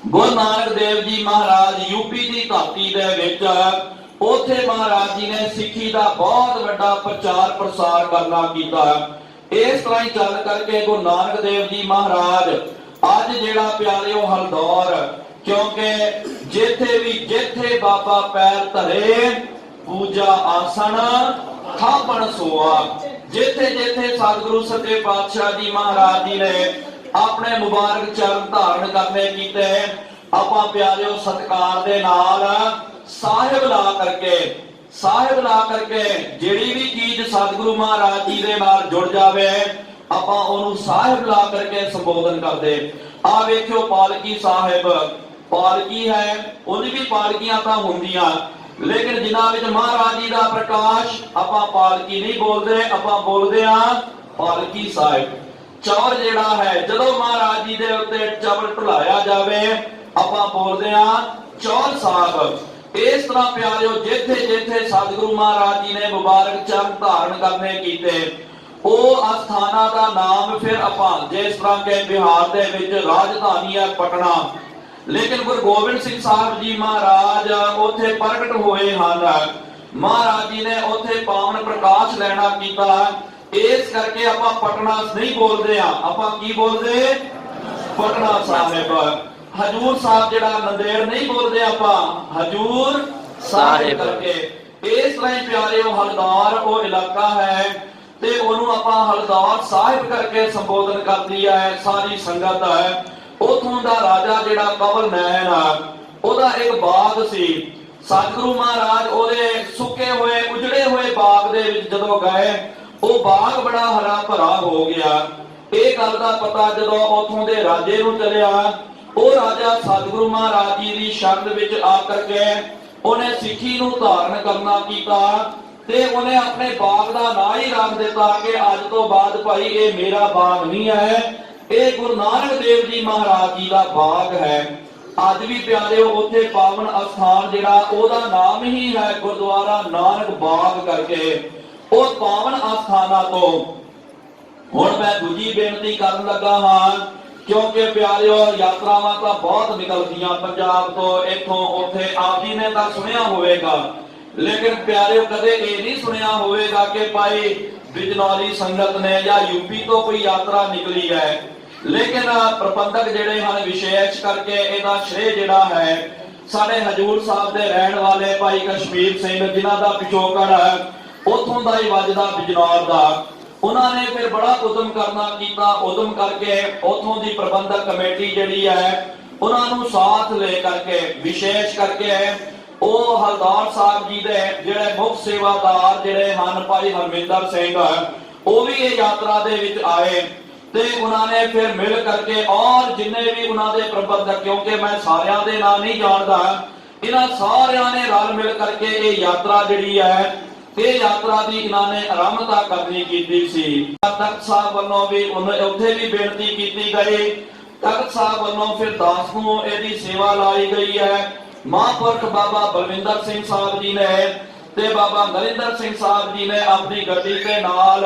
ਗੁਰੂ ਨਾਨਕ ਦੇਵ ਜੀ ਮਹਾਰਾਜ ਯੂਪੀ ਦੀ ਧਰਤੀ ਦੇ ਵਿੱਚ ਉੱਥੇ ਮਹਾਰਾਜ ਜੀ ਨੇ ਸਿੱਖੀ ਦਾ ਬਹੁਤ ਵੱਡਾ ਪ੍ਰਚਾਰ ਪ੍ਰਸਾਰ ਕਰਨਾ ਕੀਤਾ। ਇਸ ਤਰ੍ਹਾਂ ਹੀ ਚੱਲ ਕਰਕੇ ਗੁਰੂ ਨਾਨਕ ਦੇਵ ਜੀ ਮਹਾਰਾਜ ਅੱਜ ਜਿਹੜਾ ਪਿਆਰਿਓ ਹਲਦੌਰ, ਕਿਉਂਕਿ ਜਿੱਥੇ ਬਾਬਾ ਪੈਰ ਧਰੇ ਪੂਜਾ ਆਸਣ ਥਾਪਣ ਸੋਆ, ਜਿੱਥੇ ਸਤਿਗੁਰੂ ਸੱਚੇ ਪਾਤਸ਼ਾਹ ਜੀ ਮਹਾਰਾਜ ਜੀ ਨੇ ਆਪਣੇ ਮੁਬਾਰਕ ਚਰਨ ਧਾਰਨ ਕਰਨੇ ਕੀਤੇ, ਆਪਾਂ ਪਿਆਰਿਓ ਸਤਿਕਾਰ ਦੇ ਨਾਲ ਸਾਹਿਬ ਲਾ ਕਰਕੇ ਜਿਹੜੀ ਵੀ ਚੀਜ਼ ਸਤਿਗੁਰੂ ਮਹਾਰਾਜ ਜੀ ਦੇ ਨਾਲ ਜੁੜ ਜਾਵੇ ਆਪਾਂ ਉਹਨੂੰ ਸਾਹਿਬ ਲਾ ਕਰਕੇ ਸੰਬੋਧਨ ਕਰਦੇ। ਆ ਵੇਖਿਓ ਪਾਲਕੀ ਸਾਹਿਬ, ਪਾਲਕੀ ਹੈ, ਉਹਦੀ ਵੀ ਪਾਲਕੀਆਂ ਤਾਂ ਹੁੰਦੀਆਂ, ਲੇਕਿਨ ਜਿਨ੍ਹਾਂ ਵਿੱਚ ਮਹਾਰਾਜ ਜੀ ਦਾ ਪ੍ਰਕਾਸ਼, ਆਪਾਂ ਪਾਲਕੀ ਨਹੀਂ ਬੋਲਦੇ, ਆਪਾਂ ਬੋਲਦੇ ਆ ਪਾਲਕੀ ਸਾਹਿਬ। ਚੌਰ ਜਿਹੜਾ ਹੈ, ਜਦੋਂ ਮਹਾਰਾਜ ਜੀ ਦੇ ਉੱਤੇ ਚਵਲ ਢਲਾਇਆ ਜਾਵੇ ਆਪਾਂ ਬੋਲਦੇ ਆ ਚੌਰ ਸਾਹਿਬ। ਇਸ ਤਰ੍ਹਾਂ ਪਿਆਰਿਓ ਜਿੱਥੇ ਸਤਿਗੁਰੂ ਮਹਾਰਾਜ ਜੀ ਨੇ ਮੁਬਾਰਕ ਚਰਨ ਧਾਰਨ ਕਰਨੇ ਕੀਤੇ, ਉਹ ਅਸਥਾਨਾਂ ਦਾ ਨਾਮ ਫਿਰ ਆਪਾਂ ਜਿਸ ਤਰ੍ਹਾਂ ਕਿ ਬਿਹਾਰ ਦੇ ਵਿੱਚ ਰਾਜਧਾਨੀ ਹੈ ਪਟਨਾ, ਲੇਕਿਨ ਗੁਰੂ ਗੋਬਿੰਦ ਸਿੰਘ ਸਾਹਿਬ ਜੀ ਮਹਾਰਾਜ ਉੱਥੇ ਪ੍ਰਗਟ ਹੋਏ ਹਨ। ਮਹਾਰਾਜ ਜੀ ਨੇ ਉੱਥੇ ਪਾਵਨ ਪ੍ਰਕਾਸ਼ ਲੈਣਾ ਕੀਤਾ। ਇਸ ਕਰਕੇ ਆਪਾਂ ਪਟਨਾ ਨਹੀਂ ਬੋਲਦੇ ਆ, ਆਪਾਂ ਕੀ ਬੋਲਦੇ? ਪਟਨਾ ਸਾਹਿਬ। ਹਜੂਰ ਸਾਹਿਬ ਜਿਹੜਾ ਨੰਦੇੜ ਨਹੀਂ ਬੋਲਦੇ ਆਪਾਂ, ਹਜੂਰ ਸਾਹਿਬ ਕਰਕੇ। ਇਸ ਤਰ੍ਹਾਂ ਹੀ ਪਿਆਰਿਓ ਹਲਦੌਰ ਉਹ ਇਲਾਕਾ ਹੈ ਤੇ ਉਹਨੂੰ ਆਪਾਂ ਹਲਦੌਰ ਸਾਹਿਬ ਕਰਕੇ ਸੰਬੋਧਨ ਕਰਦੀ ਹੈ ਸਾਰੀ ਸੰਗਤ ਹੈ। ਉਥੋਂ ਦਾ ਰਾਜਾ ਜਿਹੜਾ ਕਵਲ ਨੈਣ, ਉਹਦਾ ਇੱਕ ਬਾਗ ਸੀ। ਸਤਿਗੁਰੂ ਮਹਾਰਾਜ ਉਹਦੇ ਸੁੱਕੇ ਹੋਏ ਉਜੜੇ ਹੋਏ ਬਾਗ ਦੇ ਵਿੱਚ ਜਦੋਂ ਗਏ, ਉਹ ਬਾਗ ਬੜਾ ਹਰਾ ਭਰਾ ਹੋ ਗਿਆ। ਇਹ ਗੱਲ ਦਾ ਪਤਾ ਜਦੋਂ ਉਥੋਂ ਦੇ ਰਾਜੇ ਨੂੰ ਚੱਲਿਆ, ਉਹ ਰਾਜਾ ਸਤਿਗੁਰੂ ਮਹਾਰਾਜ ਜੀ ਦੀ ਸ਼ਰਨ ਵਿੱਚ ਆ ਕਰਕੇ ਉਹਨੇ ਸਿੱਖੀ ਨੂੰ ਧਾਰਨ ਕਰਨਾ ਕੀਤਾ ਤੇ ਉਹਨੇ ਆਪਣੇ ਬਾਗ ਦਾ ਨਾਂ ਹੀ ਰੱਖ ਦਿੱਤਾ ਕਿ ਅੱਜ ਤੋਂ ਬਾਅਦ ਭਾਈ ਇਹ ਮੇਰਾ ਬਾਗ ਨਹੀਂ ਹੈ, ਇਹ ਗੁਰੂ ਨਾਨਕ ਦੇਵ ਜੀ ਮਹਾਰਾਜ ਜੀ ਦਾ ਬਾਗ ਹੈ। ਅੱਜ ਵੀ ਪਿਆਰਿਓ ਉੱਥੇ ਪਾਵਨ ਅਸਥਾਨ ਜਿਹੜਾ ਉਹਦਾ ਨਾਮ ਹੀ ਹੈ ਗੁਰਦੁਆਰਾ ਨਾਨਕ ਬਾਗ ਕਰਕੇ। ਉਹ ਪਾਵਨ ਅਸਥਾਨਾਂ ਤੋਂ ਹੁਣ ਮੈਂ ਦੂਜੀ ਬੇਨਤੀ ਕਰਨ ਲੱਗਾ ਹਾਂ, ਕਿਉਂਕਿ ਪਿਆਰਿਓ ਯਾਤਰਾਵਾਂ ਤਾਂ ਬਹੁਤ ਨਿਕਲਦੀਆਂ ਪੰਜਾਬ ਤੋਂ, ਇੱਥੋਂ ਉੱਥੇ ਆਪ ਜੀ ਨੇ ਤਾਂ ਸੁਣਿਆ ਹੋਵੇਗਾ, ਲੇਕਿਨ ਪਿਆਰਿਓ ਕਦੇ ਇਹ ਨਹੀਂ ਸੁਣਿਆ ਹੋਵੇਗਾ ਕਿ ਭਾਈ ਬਿਜਨੌਰੀ ਸੰਗਤ ਨੇ ਜਾਂ ਯੂਪੀ ਤੋਂ ਕੋਈ ਯਾਤਰਾ ਨਿਕਲੀ ਹੈ। ਲੇਕਿਨ ਪ੍ਰਬੰਧਕ ਜਿਹੜੇ ਹਨ ਵਿਸ਼ੇਸ਼ ਕਰਕੇ ਇਹਦਾ ਸ਼੍ਰੇ ਜਿਹੜਾ ਹੈ ਸਾਡੇ ਹਜੂਰ ਸਾਹਿਬ ਦੇ ਰਹਿਣ ਵਾਲੇ ਭਾਈ ਕਸ਼ਮੀਰ ਸਿੰਘ, ਜਿਨ੍ਹਾਂ ਦਾ ਪਿਛੋਕੜ ਹੈ ਉੱਥੋਂ ਦਾ ਹੀ ਵੱਜਦਾ ਬਿਜਨੌਰ ਦਾ। ਉਹਨਾਂ ਨੇ ਫਿਰ ਬੜਾ ਉਦਮ ਕਰਨਾ ਕੀਤਾ, ਉਦਮ ਕਰਕੇ ਉੱਥੋਂ ਦੀ ਪ੍ਰਬੰਧਕ ਕਮੇਟੀ ਜਿਹੜੀ ਹੈ ਉਹਨਾਂ ਨੂੰ ਸਾਥ ਲੈ ਕਰਕੇ ਵਿਸ਼ੇਸ਼ ਕਰਕੇ ਉਹ ਹਲਦੌਰ ਸਾਹਿਬ ਜੀ ਦੇ ਜਿਹੜੇ ਮੁੱਖ ਸੇਵਾਦਾਰ ਜਿਹੜੇ ਹਨ ਭਾਈ ਹਰਮਿੰਦਰ ਸਿੰਘ, ਉਹ ਵੀ ਇਹ ਯਾਤਰਾ ਦੇ ਵਿੱਚ ਆਏ ਤੇ ਉਹਨਾਂ ਨੇ ਫਿਰ ਮਿਲ ਕਰਕੇ ਔਰ ਜਿੰਨੇ ਵੀ ਉਹਨਾਂ ਦੇ ਪ੍ਰਬੰਧਕ, ਕਿਉਂਕਿ ਮੈਂ ਸਾਰਿਆਂ ਦੇ ਨਾਂ ਨਹੀਂ ਜਾਣਦਾ, ਇਹਨਾਂ ਸਾਰਿਆਂ ਨੇ ਰਲ ਮਿਲ ਕਰਕੇ ਇਹ ਯਾਤਰਾ ਜਿਹੜੀ ਹੈ ਇਹ ਯਾਤਰਾ ਦੀ ਇਹਨਾਂ ਨੇ ਆਰੰਭਤਾ ਕਰਨੀ ਕੀਤੀ ਸੀ। ਤਖਤ ਸਾਹਿਬ ਵੱਲੋਂ ਵੀ ਉੱਥੇ ਵੀ ਬੇਨਤੀ ਕੀਤੀ ਗਈ। ਤਖਤ ਸਾਹਿਬ ਵੱਲੋਂ ਫਿਰ ਦਾਸ ਨੂੰ ਇਹਦੀ ਸੇਵਾ ਲਾਈ ਗਈ ਹੈ। ਮਹਾਂਪੁਰਖ ਬਾਬਾ ਬਲਵਿੰਦਰ ਸਿੰਘ ਸਾਹਿਬ ਜੀ ਨੇ ਤੇ ਬਾਬਾ ਨਰਿੰਦਰ ਸਿੰਘ ਸਾਹਿਬ ਜੀ ਨੇ ਆਪਣੀ ਗੱਡੀ ਦੇ ਨਾਲ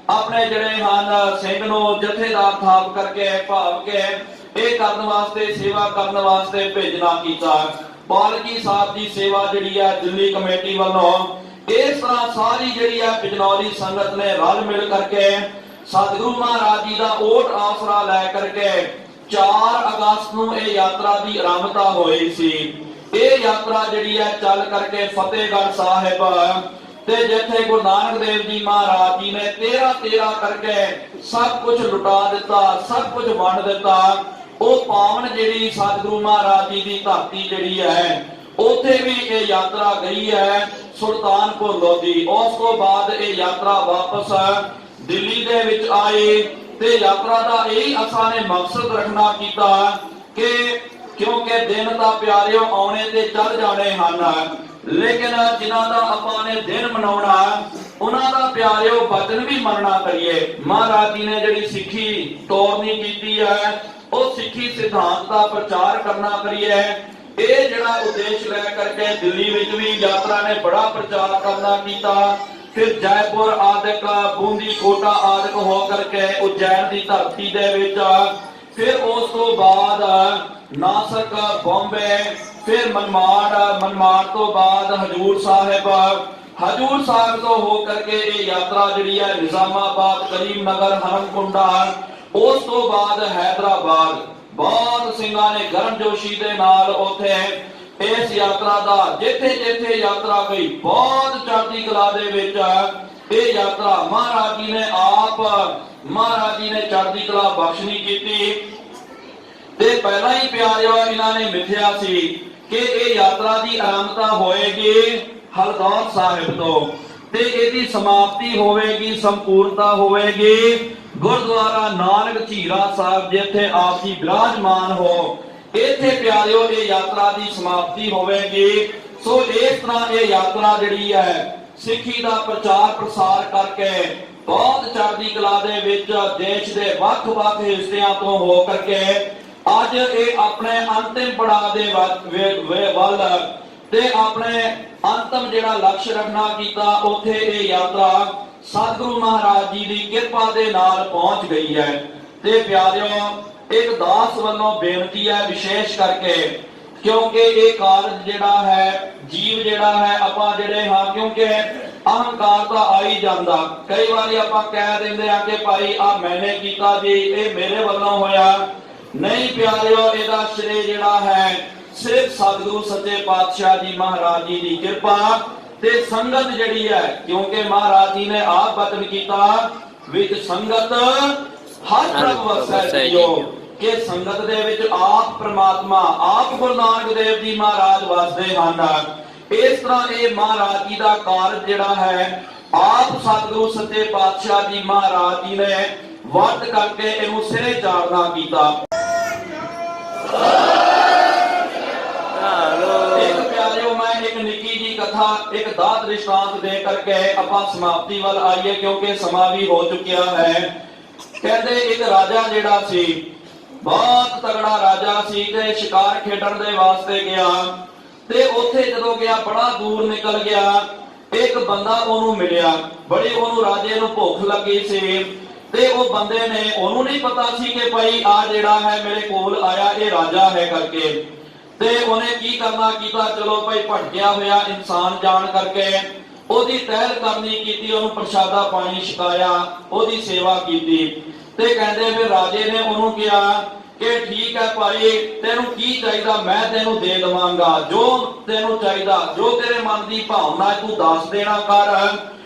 ਆਪਣੇ ਜਿਹੜੇ ਹਨ ਸਿੰਘ ਨੂੰ ਜਥੇਦਾਰ ਥਾਪ ਕਰਕੇ ਭਾਵ ਕੇ ਇਹ ਕਰਨ ਵਾਸਤੇ ਸੇਵਾ ਕਰਨ ਵਾਸਤੇ ਭੇਜਣਾ ਕੀਤਾ। ਪਾਲਕੀ ਸਾਹਿਬ ਦੀ ਸੇਵਾ ਜਿਹੜੀ ਹੈ ਦਿੱਲੀ ਕਮੇਟੀ ਵੱਲੋਂ ਇਸ ਤਰ੍ਹਾਂ ਸਾਰੀ ਜਿਹੜੀ ਹੈ ਬਿਜਨੌਰੀ ਸੰਗਤ ਨੇ ਰਲ ਮਿਲ ਕਰਕੇ ਸਤਿਗੁਰੂ ਮਹਾਰਾਜ ਜੀ ਦਾ ਓਟ ਆਸਰਾ ਲੈ ਕਰਕੇ 4 ਅਗਸਤ ਨੂੰ ਇਹ ਯਾਤਰਾ ਦੀ ਆਰੰਭਤਾ ਹੋਈ ਸੀ। ਇਹ ਯਾਤਰਾ ਜਿਹੜੀ ਹੈ ਚੱਲ ਕਰਕੇ ਫਤਿਹਗੜ੍ਹ ਸਾਹਿਬ ਤੇ ਜਿੱਥੇ ਗੁਰੂ ਨਾਨਕ ਦੇਵ ਜੀ ਮਹਾਰਾਜ ਜੀ ਨੇ 13 ਕਰਕੇ ਸਭ ਕੁਝ ਲੁਟਾ ਦਿੱਤਾ, ਸਭ ਕੁਝ ਵੰਡ ਦਿੱਤਾ। ਉਹ ਪਾਵਨ ਜਿਹੜੀ ਸਤਿਗੁਰੂ ਮਹਾਰਾਜ ਜੀ ਦੀ ਧਰਤੀ ਜਿਹੜੀ ਹੈ ਉੱਥੇ ਵੀ ਇਹ ਯਾਤਰਾ ਗਈ ਹੈ ਸੁਲਤਾਨਪੁਰ ਲੋਧੀ। ਉਸ ਤੋਂ ਬਾਅਦ ਇਹ ਯਾਤਰਾ ਵਾਪਸ ਦਿੱਲੀ ਦੇ ਵਿੱਚ ਆਏ ਤੇ ਯਾਤਰਾ ਦਾ ਇਹੀ ਅਸਾਂ ਨੇ ਮਕਸਦ ਰੱਖਣਾ ਕੀਤਾ ਕਿ ਕਿਉਂਕਿ ਦਿਨ ਤਾਂ ਪਿਆਰਿਓ ਆਉਣੇ ਤੇ ਚੱਲ ਜਾਣੇ ਹਨ, ਲੇਕਿਨ ਜਿਨ੍ਹਾਂ ਦਾ ਆਪਾਂ ਨੇ ਦਿਨ ਮਨਾਉਣਾ ਉਹਨਾਂ ਦਾ ਪਿਆਰਿਓ ਵਚਨ ਵੀ ਮੰਨਣਾ ਕਰੀਏ। ਮਹਾਰਾਜ ਜੀ ਨੇ ਜਿਹੜੀ ਸਿੱਖੀ ਤੋਰਨੀ ਕੀਤੀ ਹੈ ਉਹ ਸਿੱਖੀ ਸਿਧਾਂਤ ਦਾ ਪ੍ਰਚਾਰ ਕਰਨਾ ਕਰੀਏ। ਇਹ ਜਿਹੜਾ ਉਦੇਸ਼ ਲੈ ਕਰਕੇ ਦਿੱਲੀ ਵਿੱਚ ਵੀ ਯਾਤਰਾ ਨੇ ਬੜਾ ਪ੍ਰਚਾਰ ਕਰਨਾ ਕੀਤਾ। ਫਿਰ ਜੈਪੁਰ ਆਦਿਕ ਬੂੰਦੀ ਕੋਟਾ ਆਦਿਕ ਹੋ ਕਰਕੇ ਉਜੈਨ ਦੀ ਧਰਤੀ ਦੇ ਵਿੱਚ, ਫਿਰ ਉਸ ਤੋਂ ਬਾਅਦ ਨਾਸਕ ਬੰਬੇ, ਫਿਰ ਮਨਮਾੜ ਤੋਂ ਬਾਅਦ ਹਜੂਰ ਸਾਹਿਬ ਤੋਂ ਹੋ ਕਰਕੇ ਇਹ ਯਾਤਰਾ ਜਿਹੜੀ ਹੈ ਨਿਜ਼ਾਮਾਬਾਦ, ਕਰੀਮ ਨਗਰ, ਹਰਮਕੁੰਡਾ, ਉਸ ਤੋਂ ਬਾਅਦ ਹੈਦਰਾਬਾਦ। ਬਹੁਤ ਸਿੰਘਾਂ ਨੇ ਗਰਮਜੋਸ਼ੀ ਦੇ ਨਾਲ ਉੱਥੇ ਇਸ ਯਾਤਰਾ ਦਾ ਜਿੱਥੇ ਯਾਤਰਾ ਗਈ ਬਹੁਤ ਚੜ੍ਹਦੀ ਕਲਾ ਦੇ ਵਿੱਚ ਇਹ ਯਾਤਰਾ ਮਹਾਰਾਜ ਜੀ ਨੇ ਚੜ੍ਹਦੀ ਕਲਾ ਬਖਸ਼ਣੀ ਕੀਤੀ। ਤੇ ਪਹਿਲਾਂ ਹੀ ਪਿਆਰਿਓ ਇਹਨਾਂ ਨੇ ਮਿਥਿਆ ਸੀ ਕਿ ਇਹ ਯਾਤਰਾ ਦੀ ਆਰੰਭਤਾ ਹੋਏਗੀ ਹਲਦੌਰ ਸਾਹਿਬ ਤੋਂ ਤੇ ਇਹਦੀ ਸਮਾਪਤੀ ਹੋਵੇਗੀ, ਸੰਪੂਰਨਤਾ ਹੋਵੇਗੀ ਗੁਰਦੁਆਰਾ ਨਾਨਕ ਝੀਰਾ ਸਾਹਿਬ ਜਿੱਥੇ ਆਪ ਜੀ ਬਿਰਾਜਮਾਨ ਹੋ। ਇੱਥੇ ਪਿਆਰਿਓ ਇਹ ਯਾਤਰਾ ਦੀ ਸਮਾਪਤੀ ਹੋਵੇਗੀ। ਸੋ ਇਸ ਤਰ੍ਹਾਂ ਇਹ ਯਾਤਰਾ ਜਿਹੜੀ ਹੈ ਸਿੱਖੀ ਦਾ ਪ੍ਰਚਾਰ ਪ੍ਰਸਾਰ ਕਰਕੇ ਬਹੁਤ ਚੜ੍ਹਦੀ ਕਲਾ ਦੇ ਵਿੱਚ ਦੇਸ਼ ਦੇ ਵੱਖ-ਵੱਖ ਹਿੱਸਿਆਂ ਤੋਂ ਹੋ ਕਰਕੇ ਅੱਜ ਇਹ ਆਪਣੇ ਅੰਤਿਮ ਪੜਾਅ ਦੇ ਵੱਲ ਤੇ ਆਪਣੇ ਅੰਤਮ ਜਿਹੜਾ ਲਕਸ਼ ਰੱਖਣਾ ਕੀਤਾ ਉੱਥੇ ਇਹ ਯਾਤਰਾ ਸਤਿਗੁਰੂ ਮਹਾਰਾਜ ਜੀ ਦੀ ਕਿਰਪਾ ਦੇ ਨਾਲ ਪਹੁੰਚ ਗਈ ਹੈ। ਤੇ ਪਿਆਰਿਓ ਇੱਕ ਦਾਸ ਵੱਲੋਂ ਬੇਨਤੀ ਹੈ ਵਿਸ਼ੇਸ਼ ਕਰਕੇ ਕਿਉਂਕਿ ਇਹ ਕਾਰਜ ਜਿਹੜਾ ਹੈ ਜੀਵ ਜਿਹੜਾ ਹੈ ਆਪਾਂ ਜਿਹੜੇ ਹਾਂ ਕਿਉਂਕਿ ਅਹੰਕਾਰ ਤਾਂ ਆ ਹੀ ਜਾਂਦਾ। ਕਈ ਵਾਰੀ ਆਪਾਂ ਕਹਿ ਦਿੰਦੇ ਆ ਕਿ ਭਾਈ ਆ ਮੈਨੇ ਕੀਤਾ ਜੀ, ਇਹ ਮੇਰੇ ਵੱਲੋਂ ਹੋਇਆ। ਨਹੀਂ ਪਿਆਰਿਓ, ਇਹਦਾ ਸ਼੍ਰੇ ਜਿਹੜਾ ਹੈ ਸਿਰਫ ਸਤਿਗੁਰੂ ਸੱਚੇ ਪਾਤਸ਼ਾਹ ਜੀ ਮਹਾਰਾਜ ਜੀ ਦੀ ਕਿਰਪਾ ਤੇ ਸੰਗਤ ਜਿਹੜੀ ਹੈ ਕਿਉਂਕਿ ਮਹਾਰਾਜ ਜੀ ਨੇ ਆਪ ਬਚਨ ਕੀਤਾ ਵਿੱਚ ਸੰਗਤ ਹਰ ਪ੍ਰਭ ਵਸੈ ਜੀਓ ਕਿ ਸੰਗਤ ਦੇ ਵਿੱਚ ਆਪ ਪ੍ਰਮਾਤਮਾ ਆਪ ਗੁਰੂ ਨਾਨਕ ਦੇਵ ਜੀ ਮਹਾਰਾਜ ਵਸਦੇ ਹਨ। ਇਸ ਤਰ੍ਹਾਂ ਇਹ ਮਹਾਰਾਜ ਜੀ ਦਾ ਕਾਰਜ ਜਿਹੜਾ ਹੈ ਆਪ ਸਤਿਗੁਰੂ ਸੱਚੇ ਪਾਤਸ਼ਾਹ ਜੀ ਮਹਾਰਾਜ ਜੀ ਨੇ ਵਰਤ ਕਰਕੇ ਇਹਨੂੰ ਸਿਰੇ ਚਾੜਨਾ ਕੀਤਾ। ਇੱਕ ਪਿਆਰਿਓ ਮੈਂ ਇੱਕ ਨਿੱਕੀ ਜੀ ਕਥਾ ਇੱਕ ਦਾਤ ਦ੍ਰਿਸ਼ਟਾਂਤ ਦੇ ਕਰਕੇ ਆਪਾਂ ਸਮਾਪਤੀ ਵੱਲ ਆਈਏ ਕਿਉਂਕਿ ਸਮਾਂ ਵੀ ਹੋ ਚੁੱਕਿਆ ਹੈ। ਕਹਿੰਦੇ ਇੱਕ ਰਾਜਾ ਜਿਹੜਾ ਸੀ ਬਹੁਤ ਤਗੜਾ ਰਾਜਾ ਸੀ ਤੇ ਸ਼ਿਕਾਰ ਖੇਡਣ ਦੇ ਵਾਸਤੇ ਗਿਆ ਤੇ ਉੱਥੇ ਜਦੋਂ ਗਿਆ ਬੜਾ ਦੂਰ ਨਿਕਲ ਗਿਆ। ਇੱਕ ਬੰਦਾ ਉਹਨੂੰ ਮਿਲਿਆ, ਬੜੀ ਉਹਨੂੰ ਰਾਜੇ ਨੂੰ ਭੁੱਖ ਲੱਗੀ ਸੀ ਤੇ ਉਹ ਬੰਦੇ ਨੇ ਉਹਨੂੰ ਨਹੀਂ ਪਤਾ ਸੀ ਕਿ ਭਾਈ ਆ ਜਿਹੜਾ ਹੈ ਮੇਰੇ ਕੋਲ ਆਇਆ ਇਹ ਰਾਜਾ ਹੈ ਕਰਕੇ। ਤੇ ਉਹਨੇ ਕੀ ਕਰਨਾ ਕੀਤਾ, ਚਲੋ ਭਾਈ ਭਟਕਿਆ ਹੋਇਆ ਇਨਸਾਨ ਜਾਣ ਕਰਕੇ ਉਹਦੀ ਟਹਿਲ ਕਰਨੀ ਕੀਤੀ, ਉਹਨੂੰ ਪ੍ਰਸ਼ਾਦਾ ਪਾਣੀ ਛਕਾਇਆ, ਉਹਦੀ ਸੇਵਾ ਕੀਤੀ। ਤੇ ਕਹਿੰਦੇ ਫਿਰ ਰਾਜੇ ਨੇ ਉਹਨੂੰ ਕਿਹਾ ਕਿ ਠੀਕ ਹੈ ਭਾਈ ਤੈਨੂੰ ਕੀ ਚਾਹੀਦਾ ਮੈਂ ਤੈਨੂੰ ਦੇ ਦੇਵਾਂਗਾ, ਜੋ ਤੈਨੂੰ ਚਾਹੀਦਾ ਜੋ ਤੇਰੇ ਮਨ ਦੀ ਭਾਵਨਾ ਤੂੰ ਦੱਸ ਦੇਣਾ ਕਰ।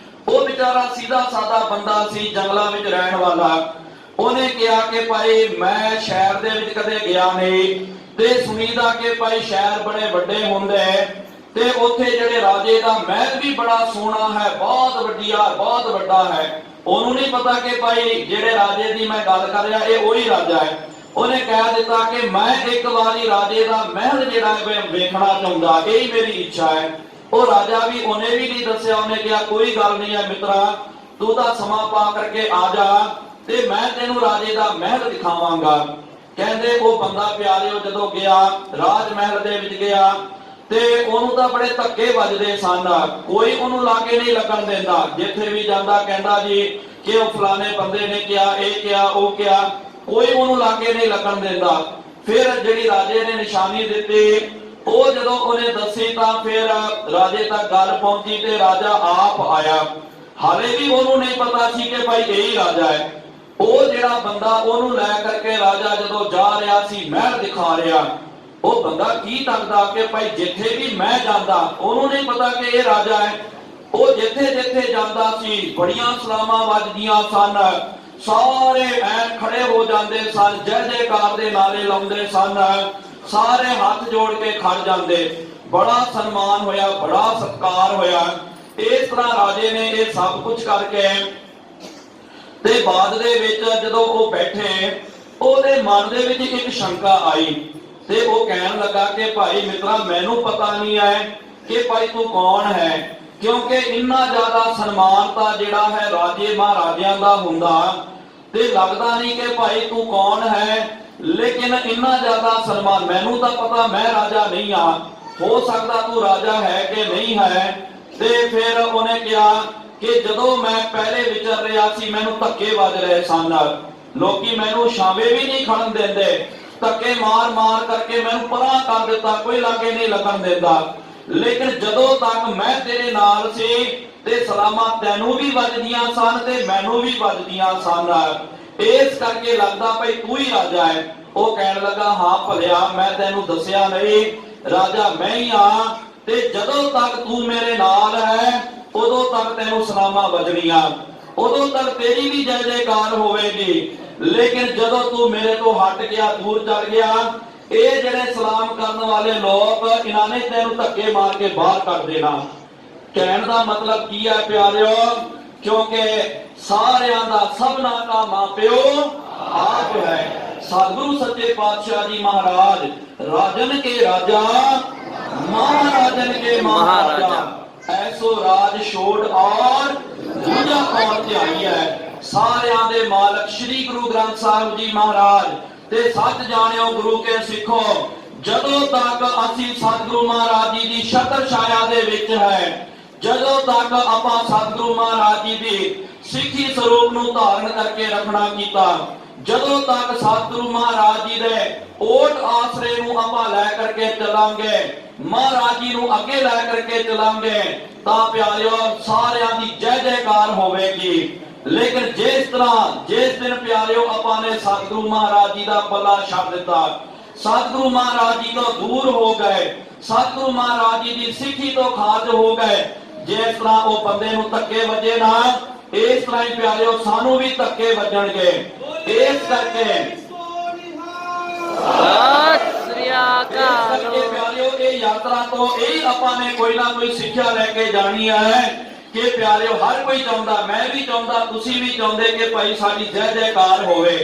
ਉਹ ਵਿਚਾਰਾ ਸੀधा ਸਾਦਾ ਬੰਦਾ ਸੀ, ਜੰਗਲਾਂ ਵਿੱਚ ਰਹਿਣ ਵਾਲਾ। ਉਹਨੇ ਕਿਹਾ ਕਿ ਭਾਈ ਮੈਂ ਸ਼ਹਿਰ ਦੇ ਵਿੱਚ ਕਦੇ ਗਿਆ ਨਹੀਂ ਤੇ ਸੁਣੀਦਾ ਕਿ ਭਾਈ ਸ਼ਹਿਰ ਬੜੇ ਵੱਡੇ ਹੁੰਦੇ ਤੇ ਉੱਥੇ ਜਿਹੜੇ ਰਾਜੇ ਦਾ ਮਹਿਲ ਵੀ ਬੜਾ ਸੋਹਣਾ ਹੈ, ਬਹੁਤ ਬਹੁਤ ਵੱਡਾ ਹੈ। ਉਹਨੂੰ ਨਹੀਂ ਪਤਾ ਕਿ ਭਾਈ ਜਿਹੜੇ ਰਾਜੇ ਦੀ ਮੈਂ ਗੱਲ ਕਰ ਰਿਹਾ ਇਹ ਉਹੀ ਰਾਜਾ ਹੈ। ਉਹਨੇ ਕਹਿ ਦਿੱਤਾ ਕਿ ਮੈਂ ਇੱਕ ਵਾਰੀ ਰਾਜੇ ਦਾ ਮਹਿਲ ਜਿਹੜਾ ਵੇਖਣਾ ਚਾਹੁੰਦਾ, ਇਹੀ ਮੇਰੀ ਇੱਛਾ ਹੈ। ਉਹ ਰਾਜਾ ਵੀ ਉਹਨੇ ਵੀ ਨਹੀਂ ਦੱਸਿਆ। ਉਹਨੇ ਕਿਹਾ ਕੋਈ ਗੱਲ ਨਹੀਂ ਹੈ ਮਿੱਤਰਾ, ਤੂੰ ਤਾਂ ਸਮਾਂ ਪਾ ਕਰਕੇ ਆ ਜਾ ਤੇ ਮੈਂ ਤੈਨੂੰ ਰਾਜੇ ਦਾ ਮਹਿਲ ਦਿਖਾਵਾਂਗਾ। ਕਹਿੰਦੇ ਉਹ ਬੰਦਾ ਪਿਆਰਿਓ ਜਦੋਂ ਗਿਆ ਰਾਜ ਮਹਿਲ ਦੇ ਵਿੱਚ ਗਿਆ ਤੇ ਉਹਨੂੰ ਤਾਂ ਬੜੇ ਧੱਕੇ ਵੱਜਦੇ ਸਨ, ਕੋਈ ਉਹਨੂੰ ਲਾਗੇ ਨਹੀਂ ਲੱਗਣ ਦਿੰਦਾ। ਜਿੱਥੇ ਵੀ ਜਾਂਦਾ ਕਹਿੰਦਾ ਜੀ ਕਿ ਉਹ ਫਲਾਣੇ ਬੰਦੇ ਨੇ ਕਿਹਾ, ਇਹ ਕਿਹਾ, ਉਹ ਕਿਹਾ, ਕੋਈ ਉਹਨੂੰ ਲਾਗੇ ਨਹੀਂ ਲੱਗਣ ਦਿੰਦਾ। ਫਿਰ ਜਿਹੜੀ ਰਾਜੇ ਨੇ ਨਿਸ਼ਾਨੀ ਦਿੱਤੀ ਉਹ ਜਦੋਂ ਉਹਨੇ ਦੱਸੀ ਤਾਂ ਫਿਰ ਰਾਜੇ ਤੱਕ ਗੱਲ ਪਹੁੰਚੀ ਤੇ ਰਾਜਾ ਆਪ ਆਇਆ। ਹਾਲੇ ਵੀ ਉਹਨੂੰ ਨਹੀਂ ਪਤਾ ਸੀ ਕਿ ਭਾਈ ਇਹੀ ਰਾਜਾ ਹੈ। ਉਹ ਜਿਹੜਾ ਬੰਦਾ ਉਹਨੂੰ ਲੈ ਕਰਕੇ ਰਾਜਾ ਜਦੋਂ ਜਾ ਰਿਹਾ ਸੀ ਮਹਿਲ ਦਿਖਾ ਰਿਹਾ, ਉਹ ਬੰਦਾ ਕੀ ਤੱਕਦਾ ਕਿ ਭਾਈ ਜਿੱਥੇ ਵੀ ਮੈਂ ਜਾਂਦਾ, ਉਹਨੂੰ ਨਹੀਂ ਪਤਾ ਕਿ ਇਹ ਰਾਜਾ ਹੈ। ਉਹ ਜਿੱਥੇ ਜਿੱਥੇ ਜਾਂਦਾ ਸੀ ਬੜੀਆਂ ਸਲਾਮਾਂ ਵੱਜਦੀਆਂ ਸਨ, ਸਾਰੇ ਐਨ ਖੜੇ ਹੋ ਜਾਂਦੇ ਸਨ, ਜੈ ਜੈਕਾਰ ਦੇ ਨਾਰੇ ਲਾਉਂਦੇ ਸਨ, ਸਾਰੇ ਹੱਥ ਜੋੜ ਕੇ ਖੜ ਜਾਂਦੇ। ਬੜਾ ਸਨਮਾਨ ਹੋਇਆ, ਬੜਾ ਸਤਿਕਾਰ ਹੋਇਆ। ਇਸ ਤਰ੍ਹਾਂ ਰਾਜੇ ਨੇ ਇਹ ਸਭ ਕੁਝ ਕਰਕੇ ਤੇ ਬਾਅਦ ਦੇ ਵਿੱਚ ਜਦੋਂ ਉਹ ਬੈਠੇ ਉਹਦੇ ਮਨ ਦੇ ਵਿੱਚ ਇੱਕ ਸ਼ੰਕਾ ਆਈ ਤੇ ਉਹ ਕਹਿਣ ਲੱਗਾ ਕਿ ਭਾਈ ਮਿੱਤਰਾ ਮੈਨੂੰ ਪਤਾ ਨਹੀਂ ਹੈ ਕਿ ਭਾਈ ਤੂੰ ਕੌਣ ਹੈ, ਕਿਉਂਕਿ ਇੰਨਾ ਜ਼ਿਆਦਾ ਸਨਮਾਨ ਤਾਂ ਜਿਹੜਾ ਹੈ ਰਾਜੇ ਮਹਾਰਾਜਿਆਂ ਦਾ ਹੁੰਦਾ ਤੇ ਲੱਗਦਾ ਨਹੀਂ ਕਿ ਭਾਈ ਤੂੰ ਕੌਣ ਹੈ। ਲੇਕਿਨ ਇੰਨਾ ਜ਼ਿਆਦਾ ਸਨਮਾਨ, ਮੈਨੂੰ ਤਾਂ ਪਤਾ ਮੈਂ ਰਾਜਾ ਨਹੀਂ ਆ, ਹੋ ਸਕਦਾ ਤੂੰ ਰਾਜਾ ਹੈ ਕਿ ਨਹੀਂ ਹੈ। ਤੇ ਫਿਰ ਉਹਨੇ ਕਿਹਾ ਕਿ ਜਦੋਂ ਮੈਂ ਪਹਿਲੇ ਵਿਚਰ ਰਿਹਾ ਸੀ ਮੈਨੂੰ ਧੱਕੇ ਵੱਜ ਰਹੇ ਸਨ, ਲੋਕੀ ਮੈਨੂੰ ਛਾਵੇਂ ਵੀ ਨਹੀਂ ਖੜਨ ਦਿੰਦੇ, ਧੱਕੇ ਮਾਰ ਮਾਰ ਕਰਕੇ ਮੈਨੂੰ ਪਰਾਂ ਕਰ ਦਿੱਤਾ, ਕੋਈ ਲਾਗੇ ਨਹੀਂ ਲੱਗਣ ਦਿੰਦਾ। ਲੇਕਿਨ ਜਦੋਂ ਤੱਕ ਮੈਂ ਤੇਰੇ ਨਾਲ ਸੀ ਤੇ ਸਲਾਮਾਂ ਤੈਨੂੰ ਵੀ ਵੱਜਦੀਆਂ ਸਨ ਤੇ ਮੈਨੂੰ ਵੀ ਵੱਜਦੀਆਂ ਸਨ, ਇਸ ਕਰਕੇ ਲੱਗਦਾ ਭਾਈ ਤੂੰ ਹੀ ਰਾਜਾ ਹੈ। ਉਹ ਕਹਿਣ ਲੱਗਾ ਹਾਂ ਭਲਿਆ, ਮੈਂ ਤੈਨੂੰ ਦੱਸਿਆ ਨਹੀਂ, ਰਾਜਾ ਮੈਂ ਹੀ ਆ ਤੇ ਜਦੋਂ ਤੱਕ ਤੂੰ ਮੇਰੇ ਨਾਲ ਹੈ ਉਦੋਂ ਤੱਕ ਤੈਨੂੰ ਸਲਾਮਾਂ ਵੱਜਣੀਆਂ, ਉਦੋਂ ਤੱਕ ਤੇਰੀ ਵੀ ਜੈ ਜੈਕਾਰ ਹੋਵੇਗੀ। ਲੇਕਿਨ ਜਦੋਂ ਤੂੰ ਮੇਰੇ ਤੋਂ ਹਟ ਗਿਆ, ਦੂਰ ਚਲ ਗਿਆ, ਇਹ ਜਿਹੜੇ ਸਲਾਮ ਕਰਨ ਵਾਲੇ ਲੋਕ ਇਹਨਾਂ ਨੇ ਤੈਨੂੰ ਧੱਕੇ ਮਾਰ ਕੇ ਬਾਹਰ ਕੱਢ ਦੇਣਾ। ਕਹਿਣ ਦਾ ਮਤਲਬ ਕੀ ਹੈ ਪਿਆਰਿਓ, ਕਿਉਂਕਿ ਸਾਰਿਆਂ ਦਾ ਸਭਨਾ ਦਾ ਮਾਪਿਓ ਆਪ ਹੈ। ਸਤਿਗੁਰੂ ਸੱਚੇ ਪਾਤਸ਼ਾਹ ਜੀ ਮਹਾਰਾਜ ਰਾਜਨ ਕੇ ਰਾਜਾ महाराजन के महाराजा, ऐसो राज छोड़ और दूजा कौन ध्याई है। सारियां दे मालक श्री गुरु ग्रंथ साहिब जी महाराज ते सच जानियो गुरु के सिखो, जदों तक असी सतगुरु महाराज जी दी छत्र छाया दे विच है, जदों तक आपां सतगुरु महाराज जी दी सिੱਖੀ ਸਰੂਪ ਨੂੰ ਧਾਰਨ ਕਰਕੇ ਰੱਖਣਾ ਕੀਤਾ, ਜਦੋਂ ਤੱਕ ਸਤਿਗੁਰੂ ਮਹਾਰਾਜ ਜੀ ਦੇ ਓਟ ਆਸਰੇ ਨੂੰ ਆਪਾਂ ਲੈ ਕਰਕੇ ਚੱਲਾਂਗੇ, ਮਹਾਰਾਜ ਜੀ ਨੂੰ ਅੱਗੇ ਲੈ ਕਰਕੇ ਚੱਲਾਂਗੇ ਤਾਂ ਪਿਆਰਿਓ ਸਾਰਿਆਂ ਦੀ ਜੈ ਜੈਕਾਰ ਹੋਵੇਗੀ। ਲੇਕਿਨ ਜਿਸ ਦਿਨ ਪਿਆਰਿਓ ਆਪਾਂ ਨੇ ਸਤਿਗੁਰੂ ਮਹਾਰਾਜ ਜੀ ਦਾ ਪੱਲਾ ਛੱਡ ਦਿੱਤਾ, ਸਤਿਗੁਰੂ ਮਹਾਰਾਜ ਜੀ ਤੋਂ ਦੂਰ ਹੋ ਗਏ, ਸਤਿਗੁਰੂ ਮਹਾਰਾਜ ਜੀ ਦੀ ਸਿੱਖੀ ਤੋਂ ਖਾਰਜ ਹੋ ਗਏ, ਜਿਸ ਤਰ੍ਹਾਂ ਉਹ ਬੰਦੇ ਨੂੰ ਧੱਕੇ ਵੱਜੇ ਨਾ, ਇਸ ਤਰ੍ਹਾਂ ਹੀ ਪਿਆਰਿਓ ਸਾਨੂੰ ਵੀ ਧੱਕੇ ਵੱਜਣਗੇ। ਇਸ ਕਰਕੇ ਪਿਆਰਿਓ ਇਹ ਯਾਤਰਾ ਤੋਂ ਇਹ ਆਪਾਂ ਨੇ ਕੋਈ ਨਾ ਕੋਈ ਸਿੱਖਿਆ ਲੈ ਕੇ ਜਾਣੀ ਹੈ ਕਿ ਪਿਆਰਿਓ ਹਰ ਕੋਈ ਚਾਹੁੰਦਾ, ਮੈਂ ਵੀ ਚਾਹੁੰਦਾ, ਤੁਸੀਂ ਵੀ ਚਾਹੁੰਦੇ ਕਿ ਭਾਈ ਸਾਡੀ ਜੈ ਜੈਕਾਰ ਹੋਵੇ।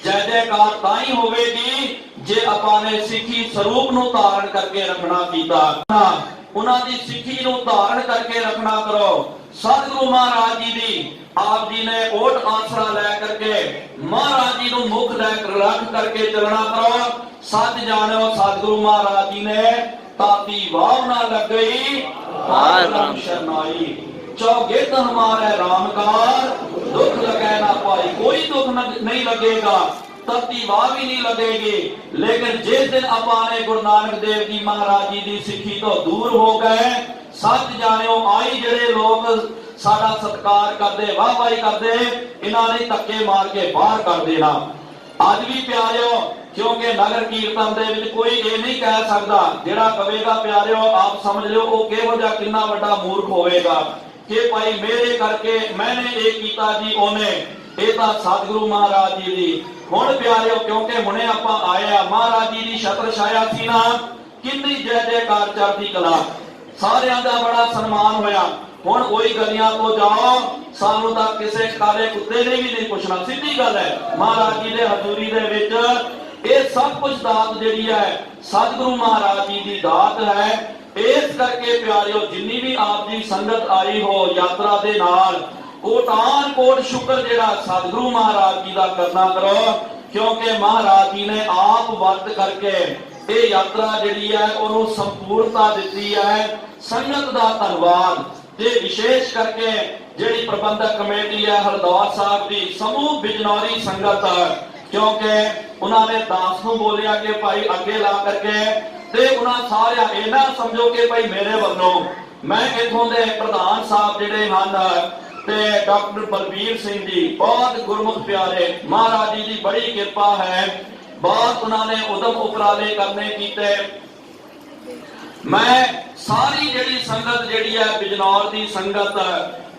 ਜੈ ਜੈਕਾਰ ਤਾਂ ਹੀ ਹੋਵੇਗੀ ਜੇ ਆਪਾਂ ਨੇ ਸਿੱਖੀ ਸਰੂਪ ਨੂੰ ਧਾਰਨ ਕਰਕੇ ਰੱਖਣਾ ਕੀਤਾ, ਉਹਨਾਂ ਦੀ ਸਿੱਖੀ ਨੂੰ ਧਾਰਨ ਕਰਕੇ ਰੱਖਣਾ ਕਰੋ। ਸਤਿਗੁਰੂ ਮਹਾਰਾਜ ਜੀ ਦੀ ਆਪ ਜੀ ਨੇ ਓਟ ਆਸਰਾ ਲੈ ਕਰਕੇ ਮਹਾਰਾਜ ਜੀ ਨੂੰ ਮੁੱਖ ਲੈ ਰੱਖ ਕਰਕੇ ਚੱਲਣਾ ਕਰੋ। ਸੱਚ ਜਾਣੋ ਸਤਿਗੁਰੂ ਮਹਾਰਾਜ ਜੀ ਨੇ ਤਾਤੀ ਵਾਹ ਨਾ ਲੱਗਈ ਰਾਮ ਸ਼ਰਨਾਈ, ਚੌਗਿਰਦ ਹਮਾਰੇ ਰਾਮਕਾਰ ਦੁੱਖ ਲਗੇ ਨਾ ਪਾਈ, ਕੋਈ ਦੁੱਖ ਨਹੀਂ लगेगा, तत्ती वाह भी नहीं लगेगी। लेकिन जिस दिन ਆਪਾਂ ਨੇ गुरु नानक देव जी महाराज जी की सिੱਖੀ ਤੋਂ दूर हो गए, सच जानियो आई ਜਿਹੜੇ लोग साडा सत्कार करते, वाहवाही करते, इन्हां ने धक्के मार के बाहर कर देना। ਅੱਜ भी प्यारियो क्योंकि नगर कीर्तन ਦੇ ਵਿੱਚ कोई ये नहीं कह सकता, ਜਿਹੜਾ ਕਵੇਗਾ प्यारियो आप समझ लो वो ਕਿਹੋ ਜਿਹਾ ਕਿੰਨਾ ਵੱਡਾ ਮੂਰਖ ਹੋਵੇਗਾ कि भाई मेरे करके मैंने ये कीता जी ओने, ये तो सतगुरु महाराज जी दी। हुण प्यारियो क्योंकि हुणे आपां आए आ महाराज जी दी छत्र छाया सी ना, कितनी जय जयकार चढ़दी कला, सारियां दा बड़ा सन्मान होया। हुण कोई गलियां तो जाओ, सानू तां किसे काले कुत्ते ने भी नहीं पुछना, सीधी गल है। महाराज जी दे हजूरी दे विच ये सब कुछ दात जिहड़ी है सतगुरु महाराज जी दी दात है। ਇਸ ਕਰਕੇ ਪਿਆਰਿਓ ਜਿੰਨੀ ਵੀ ਆਪ ਦੀ ਸੰਗਤ ਆਈ ਹੋ ਯਾਤਰਾ ਦੇ ਨਾਲ ਕੋਟਾਨ ਕੋਟ ਸ਼ੁਕਰ ਜਿਹੜਾ ਸਤਿਗੁਰੂ ਮਹਾਰਾਜ ਜੀ ਦਾ ਕਰਨਾ ਕਰੋ, ਕਿਉਂਕਿ ਮਹਾਰਾਜ ਜੀ ਨੇ ਆਪ ਵਰਤ ਕਰਕੇ ਇਹ ਯਾਤਰਾ ਜਿਹੜੀ ਹੈ ਉਹਨੂੰ ਸੰਪੂਰਨਤਾ ਦਿੱਤੀ ਹੈ। ਸੰਗਤ ਦਾ ਧੰਨਵਾਦ ਤੇ ਵਿਸ਼ੇਸ਼ ਕਰਕੇ ਜਿਹੜੀ ਪ੍ਰਬੰਧਕ ਕਮੇਟੀ ਹੈ ਹਰਦੌਰ ਸਾਹਿਬ ਦੀ ਸਮੂਹ ਬਿਜਨੌਰੀ ਸੰਗਤ, ਕਿਉਂਕਿ ਉਹਨਾਂ ਨੇ ਦਾਸ ਨੂੰ ਬੋਲਿਆ ਕਿ ਭਾਈ ਅੱਗੇ ਲਾ ਕਰਕੇ ਤੇ ਉਹਨਾਂ ਸਾਰਿਆਂ ਇਹ ਨਾ ਸਮਝੋ ਕਿ ਭਾਈ ਮੇਰੇ ਵੱਲੋਂ ਮੈਂ ਇਥੋਂ ਦੇ ਪ੍ਰਧਾਨ ਸਾਹਿਬ ਜਿਹੜੇ ਹਨ ਤੇ ਡਾਕਟਰ ਬਲਬੀਰ ਸਿੰਘ ਜੀ ਬਹੁਤ ਗੁਰਮੁਖ ਪਿਆਰੇ, ਮਹਾਰਾਜ ਜੀ ਦੀ ਬੜੀ ਕਿਰਪਾ ਹੈ, ਬਹੁਤ ਉਹਨਾਂ ਨੇ ਉਦਮ ਉਪਰਾਲੇ ਕਰਨੇ ਕੀਤੇ। ਮੈਂ ਸਾਰੀ ਜਿਹੜੀ ਸੰਗਤ ਜਿਹੜੀ ਹੈ ਬਿਜਨੌਰ ਦੀ ਸੰਗਤ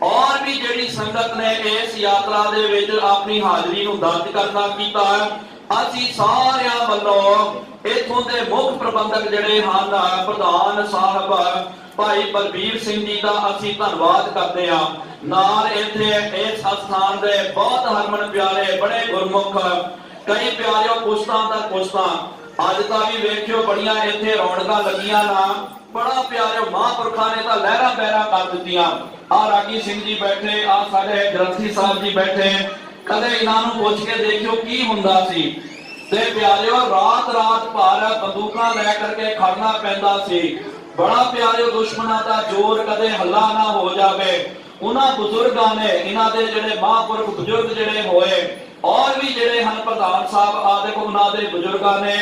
ਔਰ ਵੀ ਜਿਹੜੀ ਸੰਗਤ ਨੇ ਇਸ ਯਾਤਰਾ ਦੇ ਵਿੱਚ ਆਪਣੀ ਹਾਜ਼ਰੀ ਨੂੰ ਦਰਜ ਕਰਨਾ ਕੀਤਾ, ਅਸੀਂ ਸਾਰਿਆਂ ਵੱਲੋਂ ਇਥੋਂ ਦੇ ਮੁੱਖ ਪ੍ਰਬੰਧਕ ਜਿਹੜੇ ਹਨ ਪ੍ਰਧਾਨ ਸਾਹਿਬ ਭਾਈ ਬਲਬੀਰ ਸਿੰਘ ਜੀ ਦਾ ਅਸੀਂ ਧੰਨਵਾਦ ਕਰਦੇ ਹਾਂ। ਨਾਲ ਇੱਥੇ ਇਸ ਸਥਾਨ ਦੇ ਬਹੁਤ ਹਰਮਨ ਪਿਆਰੇ ਬੜੇ ਗੁਰਮੁਖ ਕਈ ਪਿਆਰਿਓ ਪੁਸ਼ਤਾਂ ਦਾ ਪੁਸ਼ਤਾਂ ਅੱਜ ਤਾਂ ਵੀ ਵੇਖਿਓ ਬੜੀਆਂ ਇੱਥੇ ਰੌਣਕਾਂ ਲੱਗੀਆਂ ਨਾ, ਬੜਾ ਪਿਆਰਿਓ ਮਹਾਂਪੁਰਖਾਂ ਨੇ ਤਾਂ ਲਹਿਰਾਂ ਬਹਿਰਾਂ ਕਰ ਦਿੱਤੀਆਂ। ਆ ਰਾਗੀ ਸਿੰਘ ਜੀ ਬੈਠੇ, ਆ ਸਾਡੇ ਗ੍ਰੰਥੀ ਸਾਹਿਬ ਜੀ ਬੈਠੇ, ਕਦੇ ਇਹਨਾਂ ਨੂੰ ਪੁੱਛ ਕੇ ਦੇਖਿਓ ਕੀ ਹੁੰਦਾ ਸੀ। ਤੇ ਪਿਆਰਿਓ ਰਾਤ ਰਾਤ ਭਰ ਬੰਦੂਕਾਂ ਲੈ ਕਰਕੇ ਖੜਨਾ ਪੈਂਦਾ ਸੀ। ਬੜਾ ਪਿਆਰਿਓ ਦੁਸ਼ਮਣਾਂ ਦਾ ਜ਼ੋਰ ਕਦੇ ਹੱਲਾ ਨਾ ਹੋ ਜਾਵੇ। ਉਹਨਾਂ ਬਜ਼ੁਰਗਾਂ ਨੇ ਇਹਨਾਂ ਦੇ ਜਿਹੜੇ ਮਹਾਂਪੁਰਖ ਬਜ਼ੁਰਗ ਜਿਹੜੇ ਹੋਏ ਔਰ ਵੀ ਜਿਹੜੇ ਹਨ ਪ੍ਰਧਾਨ ਸਾਹਿਬ ਆਦਿ ਉਹਨਾਂ ਦੇ ਬਜ਼ੁਰਗਾਂ ਨੇ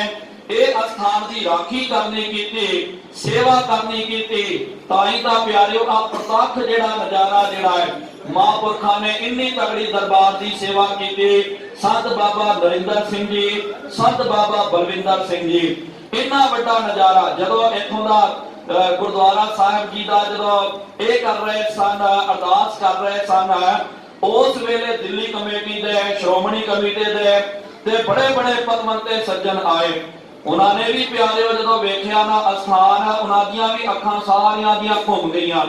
ਇਹ ਅਸਥਾਨ ਦੀ ਰਾਖੀ ਕਰਨੀ ਕੀਤੀ, ਸੇਵਾ ਕਰਨੀ ਕੀਤੀ। ਤਾਂ ਹੀ ਤਾਂ ਪਿਆਰਿਓ ਆ ਪ੍ਰਤੱਖ ਜਿਹੜਾ ਨਜ਼ਾਰਾ ਜਿਹੜਾ ਹੈ ਮਹਾਂਪੁਰਖਾਂ ਨੇ ਇੰਨੀ ਤਗੜੀ ਦਰਬਾਰ ਦੀ ਸੇਵਾ ਕੀਤੀ। ਸੰਤ ਬਾਬਾ ਨਰਿੰਦਰ ਸਿੰਘ ਜੀ, ਸੰਤ ਬਾਬਾ ਬਲਵਿੰਦਰ ਸਿੰਘ ਜੀ, ਇੰਨਾ ਵੱਡਾ ਨਜ਼ਾਰਾ ਜਦੋਂ ਇੱਥੋਂ ਦਾ ਗੁਰਦੁਆਰਾ ਸਾਹਿਬ ਜੀ ਦਾ ਜਦੋਂ ਇਹ ਕਰ ਰਹੇ ਸਨ, ਅਰਦਾਸ ਕਰ ਰਹੇ ਸਨ, ਉਸ ਵੇਲੇ ਦਿੱਲੀ ਕਮੇਟੀ ਦੇ ਸ਼੍ਰੋਮਣੀ ਕਮੇਟੀ ਦੇ ਤੇ ਬੜੇ ਬੜੇ ਪਤਵੰਤੇ ਸੱਜਣ ਆਏ। ਉਹਨਾਂ ਨੇ ਵੀ ਪਿਆਰਿਓ ਜਦੋਂ ਵੇਖਿਆ ਨਾ ਅਸਥਾਨ, ਉਹਨਾਂ ਦੀਆਂ ਵੀ ਅੱਖਾਂ ਸਾਰਿਆਂ ਦੀਆਂ ਘੁੰਮ ਗਈਆਂ।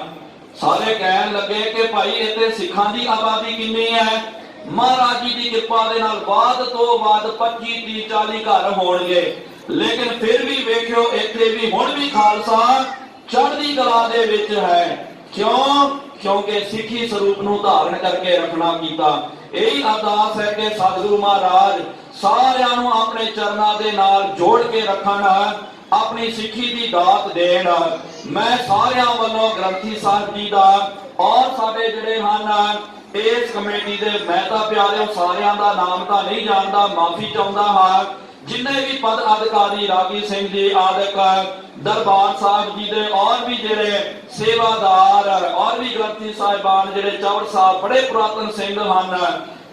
ਸਾਰੇ ਕਹਿਣ ਲੱਗੇ ਕਿ ਭਾਈ ਇੱਥੇ ਸਿੱਖਾਂ ਦੀ ਆਬਾਦੀ ਕਿੰਨੀ ਹੈ? ਮਹਾਰਾਜ ਜੀ ਦੀ ਕਿਰਪਾ ਦੇ ਨਾਲ ਬਾਅਦ ਤੋਂ ਬਾਅਦ 25 30 40 ਘਰ ਹੋਣਗੇ, ਲੇਕਿਨ ਫਿਰ ਵੀ ਵੇਖਿਓ ਇੱਥੇ ਵੀ ਹੁਣ ਵੀ ਖਾਲਸਾ ਚੜ੍ਹਦੀ ਕਲਾ ਦੇ ਵਿੱਚ ਹੈ। ਕਿਉਂ? ਕਿਉਂਕਿ ਸਿੱਖੀ ਸਰੂਪ ਨੂੰ ਧਾਰਨ ਕਰਕੇ ਰੱਖਣਾ ਕੀਤਾ। ਇਹੀ ਅਰਦਾਸ ਹੈ ਕਿ ਸਤਿਗੁਰੂ ਮਹਾਰਾਜ ਸਾਰਿਆਂ ਨੂੰ ਆਪਣੇ ਚਰਨਾਂ ਦੇ ਨਾਲ ਜੋੜ ਕੇ ਰੱਖਣ, ਆਪਣੀ ਸਿੱਖੀ ਦੀ ਦਾਤ ਦੇਣ। ਮੈਂ ਸਾਰਿਆਂ ਵੱਲੋਂ ਗ੍ਰੰਥੀ ਸਾਹਿਬ ਜੀ ਦਾ ਔਰ ਸਾਡੇ ਜਿਹੜੇ ਹਨ ਇਸ ਕਮੇਟੀ ਦੇ, ਮੈਂ ਤਾਂ ਪਿਆਰਿਓ ਸਾਰਿਆਂ ਦਾ ਨਾਮ ਤਾਂ ਨਹੀਂ ਜਾਣਦਾ, ਮਾਫੀ ਚਾਹੁੰਦਾ ਹਾਂ। ਜਿੰਨੇ ਵੀ ਪਦ ਅਧਿਕਾਰੀ ਰਾਗੀ ਸਿੰਘ ਜੀ ਆਦਿਕ ਦਰਬਾਰ ਸਾਹਿਬ ਜੀ ਦੇ ਔਰ ਵੀ ਜਿਹੜੇ ਸੇਵਾਦਾਰ ਔਰ ਵੀ ਗ੍ਰੰਥੀ ਸਾਹਿਬਾਨ ਜਿਹੜੇ ਚੌੜ ਸਾਹਿਬ ਬੜੇ ਪੁਰਾਤਨ ਸਿੰਘ ਹਨ,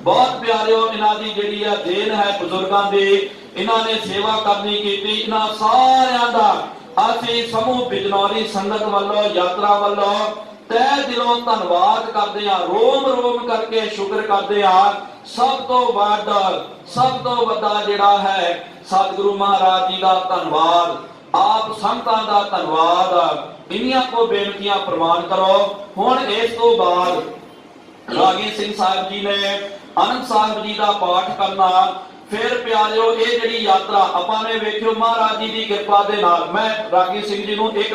ਬਹੁਤ ਪਿਆਰਿਓ ਇਹਨਾਂ ਦੀ ਜਿਹੜੀ ਆ ਦੇਣ ਹੈ ਬਜ਼ੁਰਗਾਂ ਦੀ, ਇਹਨਾਂ ਨੇ ਸੇਵਾ ਕਰਨੀ ਕੀਤੀ। ਇਹਨਾਂ ਸਾਰਿਆਂ ਦਾ ਅਸੀਂ ਸਮੂਹ ਬਿਜਨੌਰੀ ਸੰਗਤ ਵੱਲੋਂ ਯਾਤਰਾ ਵੱਲੋਂ ਤਹਿ ਦਿਲੋਂ ਧੰਨਵਾਦ ਕਰਦੇ ਹਾਂ, ਰੋਮ ਰੋਮ ਕਰਕੇ ਸ਼ੁਕਰ ਕਰਦੇ ਹਾਂ। ਸਭ ਤੋਂ ਵੱਡਾ ਜਿਹੜਾ ਹੈ ਸਤਿਗੁਰੂ ਮਹਾਰਾਜ ਜੀ ਦਾ ਧੰਨਵਾਦ, ਆਪ ਸੰਤਾਂ ਦਾ ਧੰਨਵਾਦ। ਇੰਨੀਆਂ ਕੋ ਬੇਨਤੀਆਂ ਪ੍ਰਮਾਣ ਕਰੋ। ਹੁਣ ਇਸ ਤੋਂ ਬਾਅਦ ਰਾਗੀ ਸਿੰਘ ਸਾਹਿਬ ਜੀ ਨੇ ਆਨੰਦ ਸਾਹਿਬ ਜੀ ਦਾ ਪਾਠ ਕਰਨਾ। ਫਿਰ ਪਿਆਰਿਓ ਇਹ ਜਿਹੜੀ ਯਾਤਰਾ ਆਪਾਂ ਨੇ ਵੇਖਿਓ ਮਹਾਰਾਜ ਜੀ ਦੀ ਕਿਰਪਾ ਦੇ ਨਾਲ, ਮੈਂ ਰਾਗੀ ਸਿੰਘ ਜੀ ਨੂੰ ਇੱਕ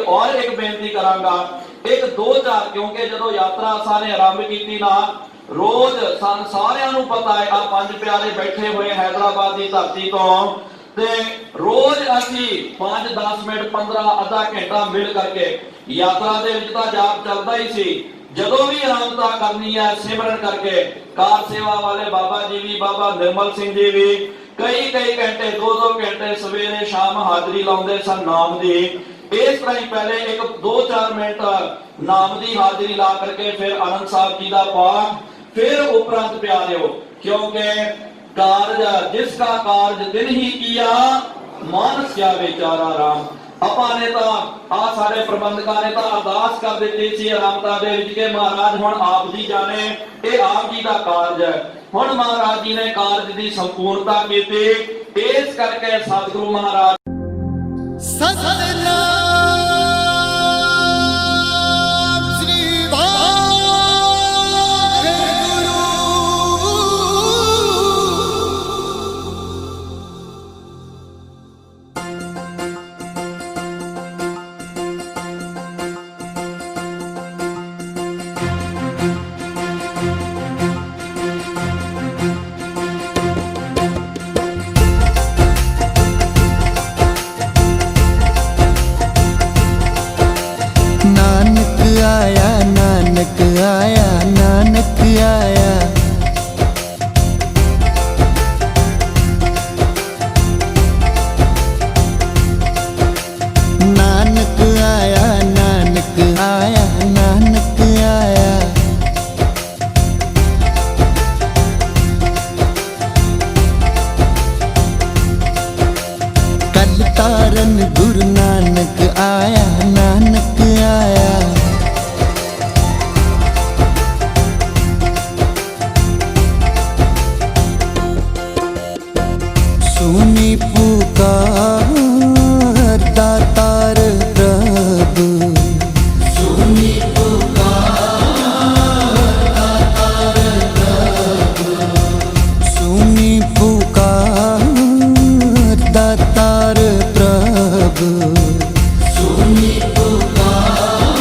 ਬੇਨਤੀ ਕਰਾਂਗਾ, ਇੱਕ ਦੋ ਚਾਰ, ਕਿਉਂਕਿ ਜਦੋਂ ਯਾਤਰਾ ਅਸਾਂ ਨੇ ਆਰੰਭ ਕੀਤੀ ਨਾ, ਰੋਜ਼ ਸਾਨੂੰ ਸਾਰਿਆਂ ਨੂੰ ਪਤਾ ਹੈ ਆ ਪੰਜ ਪਿਆਰੇ ਬੈਠੇ ਹੋਏ ਹੈਦਰਾਬਾਦ ਦੀ ਧਰਤੀ ਤੋਂ, ਤੇ ਰੋਜ਼ ਅਸੀਂ 5-10 ਮਿੰਟ 15 ਅੱਧਾ ਘੰਟਾ ਮਿਲ ਕਰਕੇ ਯਾਤਰਾ ਦੇ ਵਿੱਚ ਤਾਂ ਜਾਪ ਚੱਲਦਾ ਹੀ ਸੀ। ਜਦੋਂ ਵੀ ਆਰਾਮਤਾ ਕਰਨੀ ਹੈ ਸਿਮਰਨ ਕਰਕੇ, ਕਾਰ ਸੇਵਾ ਵਾਲੇ ਬਾਬਾ ਜੀ ਵੀ, ਬਾਬਾ ਨਿਰਮਲ ਸਿੰਘ ਜੀ ਵੀ ਕਈ ਘੰਟੇ 2-2 ਘੰਟੇ ਸਵੇਰੇ ਸ਼ਾਮ ਹਾਜ਼ਰੀ ਲਾਉਂਦੇ ਸਨ ਨਾਮ ਦੀ। ਇਸ ਤਰ੍ਹਾਂ ਹੀ ਪਹਿਲੇ 1-2-4 ਮਿੰਟ ਨਾਮ ਦੀ ਹਾਜ਼ਰੀ ਲਾ ਕਰਕੇ ਫਿਰ ਆਨੰਦ ਸਾਹਿਬ ਜੀ ਦਾ ਪਾਠ, ਫਿਰ ਉਪਰੰਤ ਪਿਆਰਿਓ, ਕਿਉਂਕਿ ਕਾਰਜ ਜਿਸ का ਕਾਰਜ ਦਿਨ ਹੀ ਕੀਆ ਮਾਨਸ ਕਿਆ ਵਿਚਾਰਾ ਰਾਮ। ਆਪਾਂ ਨੇ ਤਾਂ ਆ ਸਾਰੇ ਪ੍ਰਬੰਧਕਾਂ ਨੇ ਤਾਂ ਅਰਦਾਸ ਕਰ ਦਿੱਤੀ ਸੀ ਆਰਾਮਤਾ ਦੇ ਵਿੱਚ ਕਿ ਮਹਾਰਾਜ ਹੁਣ ਆਪ ਜੀ ਜਾਣੇ, ਇਹ ਆਪ ਜੀ ਦਾ ਕਾਰਜ ਹੈ। ਹੁਣ ਮਹਾਰਾਜ ਜੀ ਨੇ ਕਾਰਜ ਦੀ ਸੰਪੂਰਨਤਾ ਕੀਤੀ। ਇਸ ਕਰਕੇ ਸਤਿਗੁਰੂ ਮਹਾਰਾਜ ਸਤਿਨਾਮ ਸ੍ਰੀ ਵਾਹਿਗੁਰੂ। दिन गुरु नानक आया, नानक आया। सुनी पुकार दातार प्रभु, सुनी पुकार सुनी पुकार दातार प्रभु, सुनी पुकार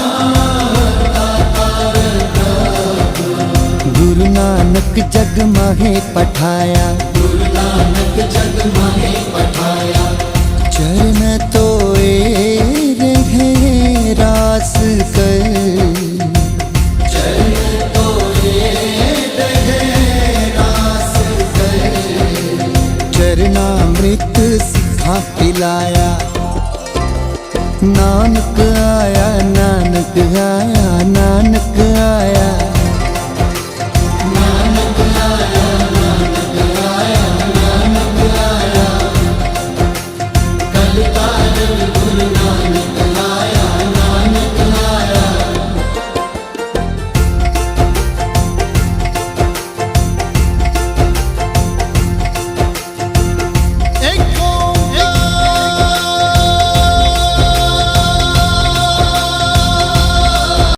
दातार प्रभु। गुरु नानक जग माहे पठाया, गुरु नानक जग माहे पठाया। चरण तोए रहे रास कर, चरण तोए रहे रास कर। चरणामृत सिखा पिलाया, नानक आया, नानक आया, नानक आया। नानक आया, नानक आया, नानक आया। कलतार गुरु नानक आया, नानक आया। एक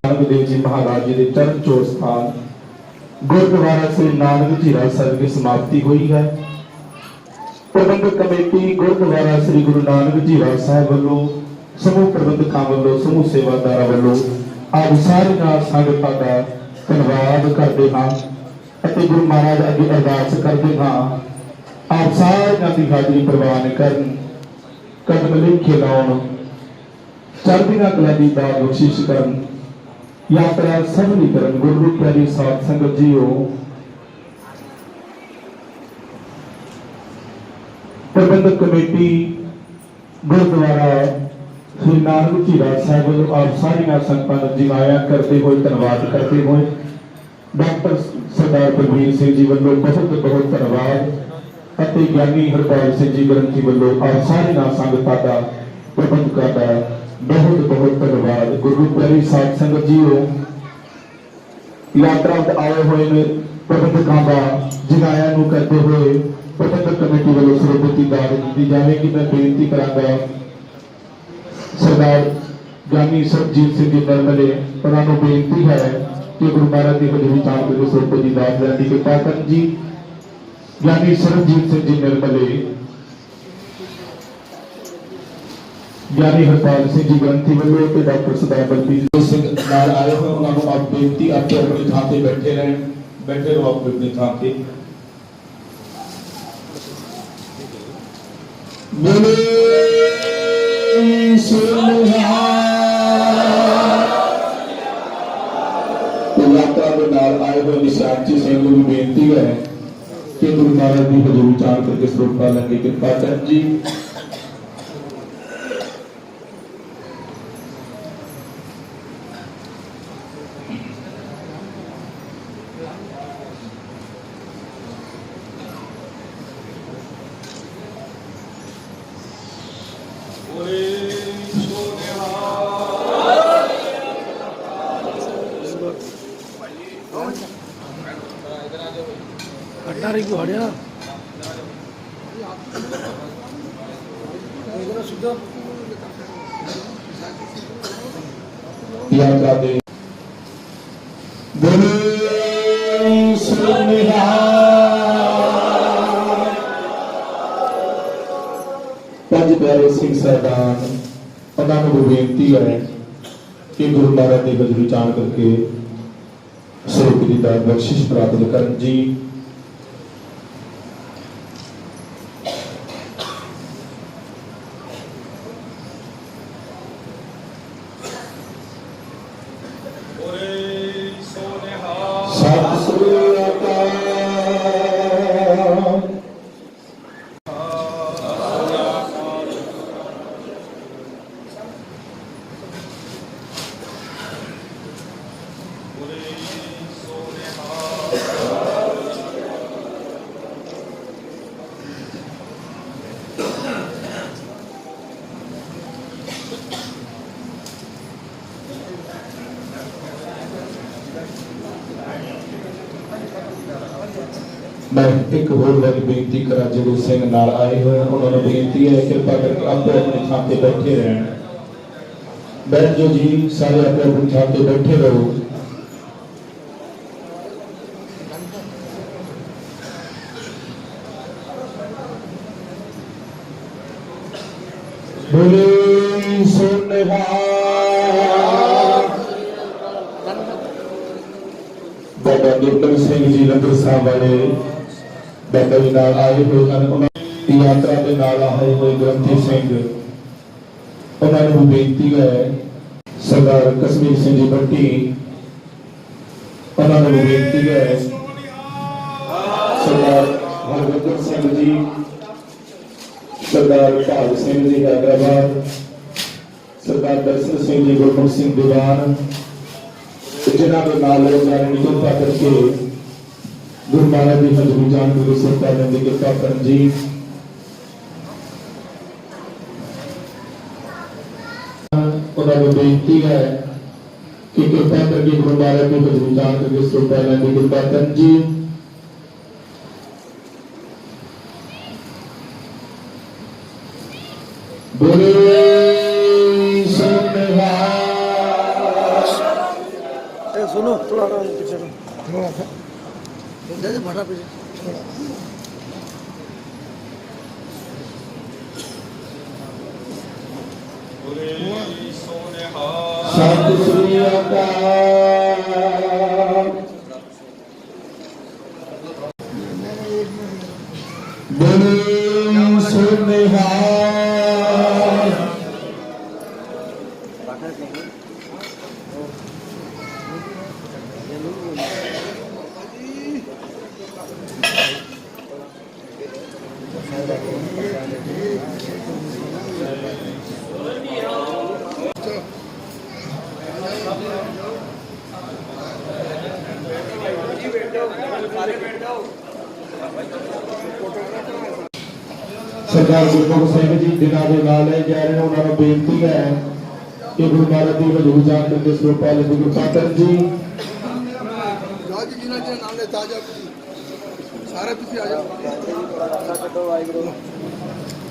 ਨਾਨਕ ਦੇਵ ਜੀ ਮਹਾਰਾਜ ਜੀ ਦੇ ਚਰਨ ਚੋਰ ਸਥਾਨ ਗੁਰਦੁਆਰਾ ਸ੍ਰੀ ਨਾਨਕ ਝੀਰਾ ਸਾਹਿਬ ਦੀ ਸਮਾਪਤੀ ਹੋਈ ਹੈ। ਪ੍ਰਬੰਧਕ ਕਮੇਟੀ ਗੁਰਦੁਆਰਾ ਸ੍ਰੀ ਗੁਰੂ ਨਾਨਕ ਝੀਰਾ ਸਾਹਿਬ ਵੱਲੋਂ, ਸਮੂਹ ਪ੍ਰਬੰਧਕਾਂ ਵੱਲੋਂ, ਸਮੂਹ ਸੇਵਾਦਾਰਾਂ ਵੱਲੋਂ ਆਪ ਸਾਰੀਆਂ ਸੰਗਤਾਂ ਦਾ ਧੰਨਵਾਦ ਕਰਦੇ ਹਾਂ ਅਤੇ ਗੁਰੂ ਮਹਾਰਾਜ ਅੱਗੇ ਅਰਦਾਸ ਕਰਦੇ ਹਾਂ ਆਪ ਸਾਰਿਆਂ ਦੀ ਹਾਜ਼ਰੀ ਪ੍ਰਵਾਨ ਕਰਨ, ਕਦਮ ਲਿਖੇ ਲਾਉਣ, ਚੜ੍ਹਦੀਆਂ ਕਲਾ ਦੀ ਦਾਤ ਬਖਸ਼ਿਸ਼ ਕਰਨ, यात्रा सबलीकरण। गुरु प्यारी साध संगत जीओ, प्रबंधक कमेटी गुरुद्वारा श्री नानक ਝੀਰਾ ਸਾਹਿਬ ਵੱਲੋਂ आप सारिया संगतां ਨੂੰ जिमाया करते हुए धन्यवाद करते हुए डॉक्टर सरदार बलबीर सिंह जी ਵੱਲੋਂ बहुत बहुत धन्यवाद ਅਤੇ ਗਿਆਨੀ ਹਰਪਾਲ ਸਿੰਘ ਜੀ ਗ੍ਰੰਥੀ ਵੱਲੋਂ आप सारिया संगतां ਦਾ, प्रबंधकां ਦਾ बहुत बहुत धन्यवाद। गुरु प्यारी साध संगत जीओ, यात्रा आए हुए प्रबंधकों का जिनाया करते हुए प्रबंधक कमेटी वालों सर्वोच्च की दावत दी जाएगी। मैं बेनती करांगा सरदार ज्ञानी सरबजीत सिंह जी नरमले, उन्होंने बेनती है कि गुरु महाराज की हजूरी चाण के सर्वोच्च की दावत लेने की कृपा करन जी। ज्ञानी सरबजीत सिंह जी नरमले, ਗਿਆਨੀ ਹਰਪਾਲ ਸਿੰਘ ਜੀ ਗ੍ਰੰਥੀ ਵੱਲੋਂ ਤੇ ਡਾਕਟਰ ਸਰਦਾਰ ਬਲਬੀਰ ਸਿੰਘ ਨਾਲ ਆਏ ਹੋਏ, ਉਹਨਾਂ ਨੂੰ ਆਪ ਬੇਨਤੀ ਆਪੇ ਆਪਣੀ ਥਾਂ ਤੇ ਬੈਠੇ ਰਹਿਣ, ਬੈਠੇ ਰਹੋ ਆਪ ਆਪਣੀ ਥਾਂ ਤੇ। ਬੋਲੇ ਸੋਨਿਹਾਲ। ਯਾਤਰਾ ਦੇ ਨਾਲ ਆਏ ਹੋਏ ਨਿਸ਼ਾਨਚੀ ਸਿੰਘ ਨੂੰ ਵੀ ਬੇਨਤੀ ਹੈ ਕਿ ਗੁਰੂ ਮਹਾਰਾਜ ਦੀ ਹਜ਼ੂਰੀ ਚਾਣ ਕਰਕੇ ਸਰੋਪਾ ਲੈਣ ਦੀ ਕਿਰਪਾ ਕਰਨ ਜੀ। यात्रा दे बोले सोनिहाल। पंज प्यारे सिंह साहिबान, उन्होंने बेनती है कि गुरु महाराज की हजूरी चाण करके ਸਰੂਪ ਦੀ ਦਾਤ ਬਖਸ਼ਿਸ਼ ਪ੍ਰਾਪਤ ਕਰਨ ਜੀ। ਸਤਿ ਸ੍ਰੀ ਅਕਾਲ। मैं एक होर वाली बेनती करा जो सिंह नाल आए हुए हैं उन्होंने बेनती है कृपा करके आपको अपने थां ते बैठे रहन। बैठ जाओ जी, सारे अपने अपनी थां ते बैठे रहो। बोले बाबा निर्मल सिंह जी लंगर साहब वाले बाबा जी नाल आए हुए हैं। उन्होंने यात्रा के नाल आए हुए ग्रंथी सिंह उन्होंने बेनती है सरदार कश्मीर सिंह जी भट्टी उन्होंने बेनती है सरदार हरविंदर सिंह जी, सरदार भाग सिंह जी हैदराबाद, सरदार दर्शन सिंह जी गुरमुख सिंह दीवान जिन्हों के नाल कृपा करके गुरु महाराज की हजूरी जान गुरु सरकार की कृपा कर जी। उन्होंने बेनती है कि कृपा करके गुरु महाराज की हजूरी जान करके सरकार की कृपा कर जी। बोले सुनो थोड़ा पीछे भटा पीछे सत श्री अकाल। बोले सोनिहार। सरदार गुरमुख सिंह जी जिन्हों के नाल ले जा रहे हैं उन्होंने बेनती है कि गुरु महाराज की हजूर जान करके सरकार की कृपा कर जी।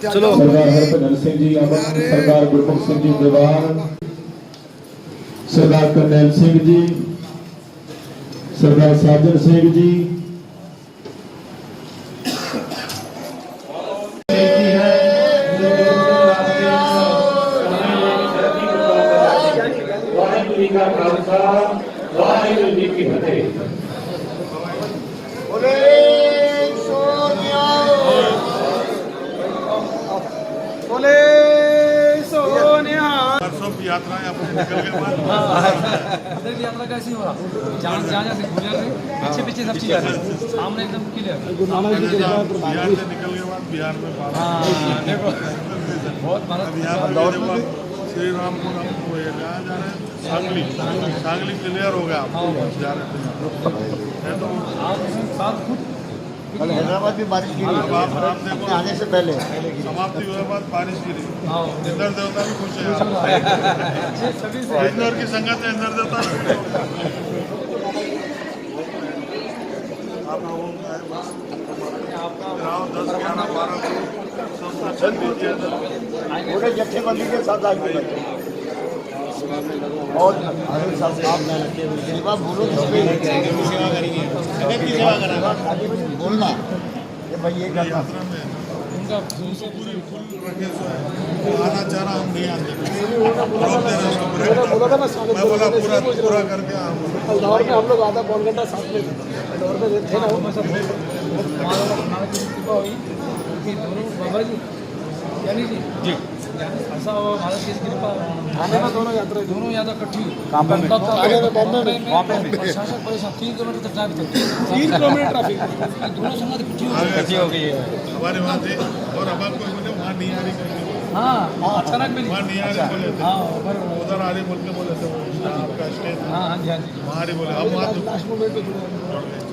चलो सरदार हरभजन सिंह जी अमर, सरदार गुरमुख सिंह जी दीवान, सरदार करनैल सिंह जी, सरदार साजन सिंह जी। वाहिगुरू का खालसा वाहिगुरू जी की फतेह। बोले परसों की यात्राएं अपनी निकल गए बाद यात्रा कैसी हो रहा जहाँ जहाँ से गुजर रहे पीछे पीछे सब चीज सामने एकदम क्लियर बिहार से निकल गए बाद बिहार में देखो बहुत बिहार में श्री रामपुर हम कहाँ जा रहे हैं सांगली क्लियर हो गया आपको जा रहे थे तो हैदराबाद भी बारिश गिरी आप देखो आने से पहले समाप्ति हुए बाद बारिश गिरी। इंद्र देवता भी खुश है इंद्र की संगत है इंद्र देवता आप लोगों का 10, 11, 12 सबका चल दीजिए पूरे जत्थेबंदी के साथ आगे और सेवा बोलो सेवा करेंगे सेवा करेंगे बोलना ये भाई ये यात्रा में उनका पूरी फुल रखे सो है आना चाह रहा हम नहीं आते रोक दे रहे उसको मैं बोला पूरा करके इंदौर में हम लोग आधा पौन घंटा साथ में इंदौर में थे ना बाबा जी यानी जी ऐसा हो भारत की कृपा आने में दोनों यात्रा इकट्ठी बॉम्बे में प्रशासन परेशान 3 किलोमीटर तक ट्रैफिक 3 किलोमीटर ट्रैफिक दोनों संगत इकट्ठी हो गई है हमारे वहाँ थे और अब आपको बोले वहाँ नहीं आ रही हाँ अचानक मिली वहाँ नहीं आ रही बोले थे हाँ उधर आ रही बोल के बोले थे आपका स्टेज हाँ हाँ जी वहाँ रही बोले हम वहाँ लास्ट मोमेंट पे जुड़े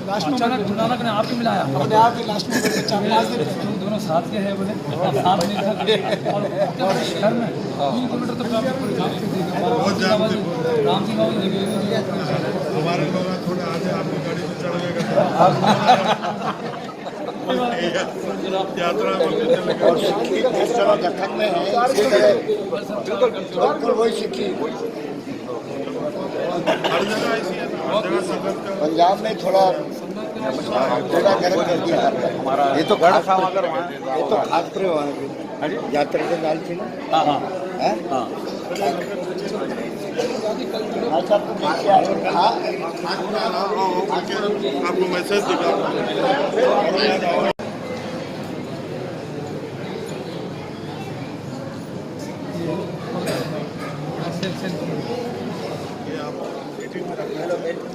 अचानक गुरुनानक ने आपको मिलाया अपने आप ही लास्ट मोमेंट पे 4-5 दिन दोनों साथ के हैं बोले साथ में और शहर में 3 किलोमीटर तक बहुत जाम थे राम जी बाबू जी हमारे लोग थोड़े आगे आपकी गाड़ी पे चढ़ गए और सिक्खी जिस तरह दखन में है इसी तरह बिल्कुल वही सिक्खी पंजाब में थोड़ा गर्म कर दिया हमारा। ये तो खास यात्रा के दाल थी ना। आपको मैसेज दिखा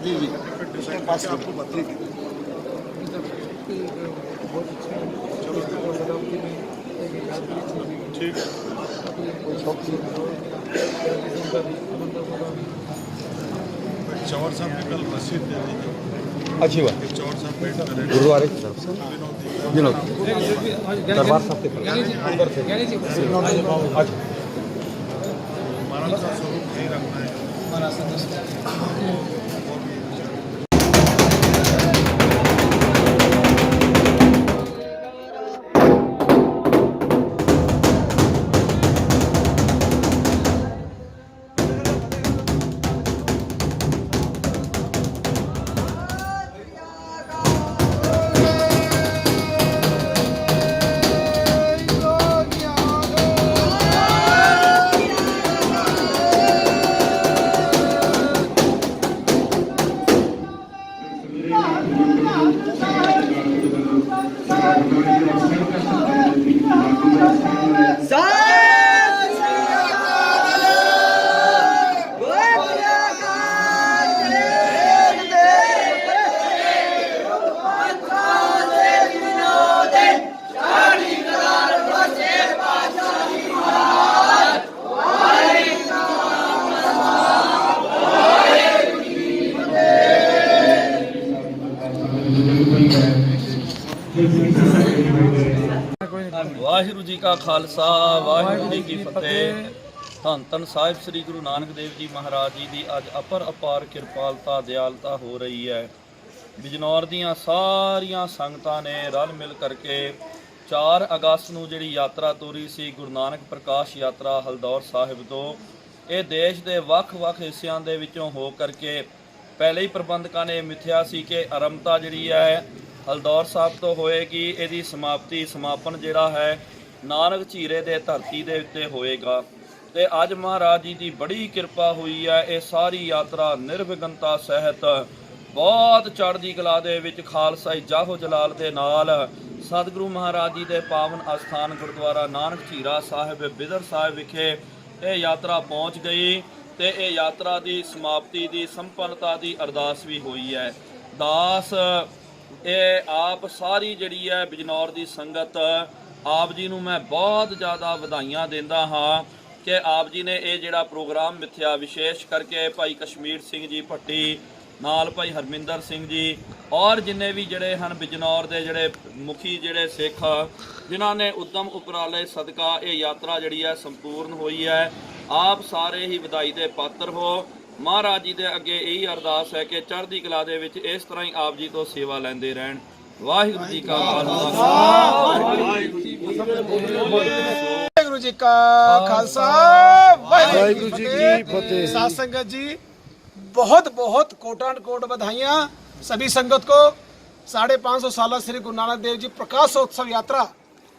जी जी पास आपको बता ठीक चौर साहब ने कल रसीद दे दी। अच्छी बात। चौर साहब भेंट करें गुरुद्वारे की तरफ से दरबार साहब के महाराज का स्वरूप नहीं रखना है। ਵਾਹਿਗੁਰੂ ਜੀ ਕਾ ਖਾਲਸਾ ਵਾਹਿਗੁਰੂ ਜੀ ਕੀ ਫਤਿਹ। ਧੰਨ ਧੰਨ ਸਾਹਿਬ ਸ੍ਰੀ ਗੁਰੂ ਨਾਨਕ ਦੇਵ ਜੀ ਮਹਾਰਾਜ ਜੀ ਦੀ ਅੱਜ ਅਪਾਰ ਕਿਰਪਾਲਤਾ ਦਿਆਲਤਾ ਹੋ ਰਹੀ ਹੈ। ਬਿਜਨੌਰ ਦੀਆਂ ਸਾਰੀਆਂ ਸੰਗਤਾਂ ਨੇ ਰਲ ਮਿਲ ਕਰਕੇ 4 ਅਗਸਤ ਨੂੰ ਜਿਹੜੀ ਯਾਤਰਾ ਤੋਰੀ ਸੀ ਗੁਰੂ ਨਾਨਕ ਪ੍ਰਕਾਸ਼ ਯਾਤਰਾ ਹਲਦੌਰ ਸਾਹਿਬ ਤੋਂ, ਇਹ ਦੇਸ਼ ਦੇ ਵੱਖ-ਵੱਖ ਹਿੱਸਿਆਂ ਦੇ ਵਿੱਚੋਂ ਹੋ ਕਰਕੇ ਪਹਿਲੇ ਹੀ ਪ੍ਰਬੰਧਕਾਂ ਨੇ ਮਿਥਿਆ ਸੀ ਕਿ ਆਰੰਭਤਾ ਜਿਹੜੀ ਹੈ ਹਲਦੌਰ ਸਾਹਿਬ ਤੋਂ ਹੋਏਗੀ। ਇਹਦੀ ਸਮਾਪਨ ਜਿਹੜਾ ਹੈ ਨਾਨਕ ਝੀਰੇ ਦੇ ਧਰਤੀ ਦੇ ਉੱਤੇ ਹੋਏਗਾ। ਤੇ ਅੱਜ ਮਹਾਰਾਜ ਜੀ ਦੀ ਬੜੀ ਕਿਰਪਾ ਹੋਈ ਹੈ। ਇਹ ਸਾਰੀ ਯਾਤਰਾ ਨਿਰਵਿਘਨਤਾ ਸਹਿਤ ਬਹੁਤ ਚੜ੍ਹਦੀ ਕਲਾ ਦੇ ਵਿੱਚ ਖਾਲਸਾਈ ਜਾਹੋ ਜਲਾਲ ਦੇ ਨਾਲ ਸਤਿਗੁਰੂ ਮਹਾਰਾਜ ਜੀ ਦੇ ਪਾਵਨ ਅਸਥਾਨ ਗੁਰਦੁਆਰਾ ਨਾਨਕ ਝੀਰਾ ਸਾਹਿਬ ਬਿਦਰ ਸਾਹਿਬ ਵਿਖੇ ਇਹ ਯਾਤਰਾ ਪਹੁੰਚ ਗਈ ਤੇ ਇਹ ਯਾਤਰਾ ਦੀ ਸਮਾਪਤੀ ਦੀ ਸੰਪੰਨਤਾ ਦੀ ਅਰਦਾਸ ਵੀ ਹੋਈ ਹੈ। ਦਾਸ ਇਹ ਆਪ ਸਾਰੀ ਜਿਹੜੀ ਹੈ ਬਿਜਨੌਰ ਦੀ ਸੰਗਤ ਆਪ ਜੀ ਨੂੰ ਮੈਂ ਬਹੁਤ ਜ਼ਿਆਦਾ ਵਧਾਈਆਂ ਦਿੰਦਾ ਹਾਂ ਕਿ ਆਪ ਜੀ ਨੇ ਇਹ ਜਿਹੜਾ ਪ੍ਰੋਗਰਾਮ ਮਿੱਥਿਆ, ਵਿਸ਼ੇਸ਼ ਕਰਕੇ ਭਾਈ ਕਸ਼ਮੀਰ ਸਿੰਘ ਜੀ ਭੱਟੀ ਨਾਲ ਭਾਈ ਹਰਮਿੰਦਰ ਸਿੰਘ ਜੀ ਔਰ ਜਿੰਨੇ ਵੀ ਜਿਹੜੇ ਹਨ ਬਿਜਨੌਰ ਦੇ ਜਿਹੜੇ ਮੁਖੀ ਜਿਹੜੇ ਸਿੱਖ ਜਿਨ੍ਹਾਂ ਨੇ ਉਦਮ ਉਪਰਾਲੇ ਸਦਕਾ ਇਹ ਯਾਤਰਾ ਜਿਹੜੀ ਹੈ ਸੰਪੂਰਨ ਹੋਈ ਹੈ। ਆਪ ਸਾਰੇ ਹੀ ਵਧਾਈ ਦੇ ਪਾਤਰ ਹੋ। ਮਹਾਰਾਜ ਜੀ ਦੇ ਅੱਗੇ ਇਹੀ ਅਰਦਾਸ ਹੈ ਕਿ ਚੜ੍ਹਦੀ ਕਲਾ ਦੇ ਵਿੱਚ ਇਸ ਤਰ੍ਹਾਂ ਹੀ ਆਪ ਜੀ ਤੋਂ ਸੇਵਾ ਲੈਂਦੇ ਰਹਿਣ। ਵਾਹਿਗੁਰੂ ਜੀ ਕਾ ਖਾਲਸਾ वाहिगुरु जी का खालसा वाहिगुरु जी की फतेह। साथ संगत जी बहुत बहुत कोटान कोट बधाइयाँ सभी संगत को 550 साल श्री गुरु नानक देव जी प्रकाशोत्सव यात्रा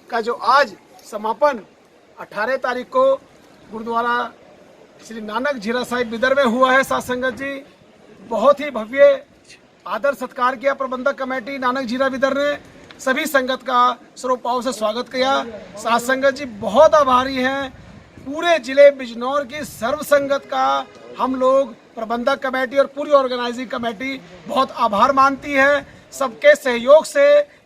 का जो आज समापन 18 तारीख को गुरुद्वारा श्री नानक झीरा साहिब बिदर में हुआ है। साथ संगत जी बहुत ही भव्य आदर सत्कार किया प्रबंधक कमेटी नानक झीरा बिदर ने, सभी संगत का स्वरूपाव से स्वागत किया। साथ संगत जी बहुत आभारी हैं पूरे जिले बिजनौर की सर्व संगत का। हम लोग प्रबंधक कमेटी और पूरी ऑर्गेनाइजिंग कमेटी बहुत आभार मानती है। सबके सहयोग से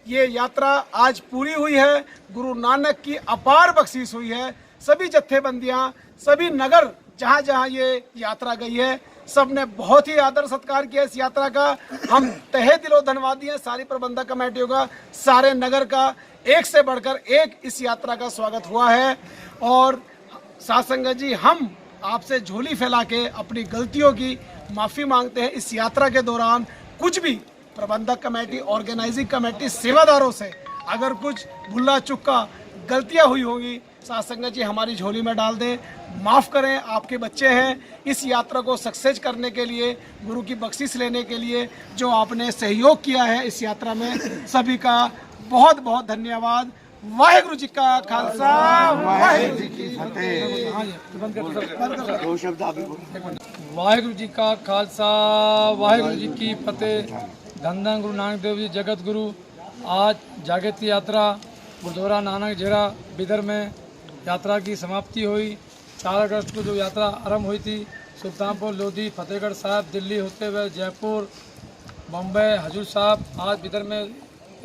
ये यात्रा आज पूरी हुई है। गुरु नानक की अपार बख्शीश हुई है। सभी जत्थेबंदियाँ, सभी नगर जहाँ जहाँ ये यात्रा गई है, सब ने बहुत ही आदर सत्कार किया इस यात्रा का। हम तहे दिलो धन्यवादी हैं सारी प्रबंधक कमेटियों का, सारे नगर का। एक से बढ़कर एक इस यात्रा का स्वागत हुआ है। और साथ संगत जी हम आपसे झोली फैला के अपनी गलतियों की माफ़ी मांगते हैं। इस यात्रा के दौरान कुछ भी प्रबंधक कमेटी, ऑर्गेनाइजिंग कमेटी, सेवादारों से अगर कुछ भुल्ला चुक्का गलतियां हुई होंगी साथ संगत जी हमारी झोली में डाल दें, माफ़ करें। आपके बच्चे हैं। इस यात्रा को सक्सेस करने के लिए, गुरु की बख्शिश लेने के लिए जो आपने सहयोग किया है इस यात्रा में, सभी का बहुत बहुत धन्यवाद। वाहेगुरु जी का खालसा, वाहेगुरु जी की फतेह। वाहेगुरु जी का खालसा, वाहेगुरु जी की फतेह। धन धन गुरु नानक देव जी जगत गुरु। आज जागृति यात्रा गुरुद्वारा नानक झीरा बिदर में यात्रा की समाप्ति हुई। 4 अगस्त को जो यात्रा आरंभ हुई थी सुल्तानपुर लोधी, फतेहगढ़ साहब, दिल्ली होते हुए जयपुर, बम्बई, हजूर साहब, आज बिदर में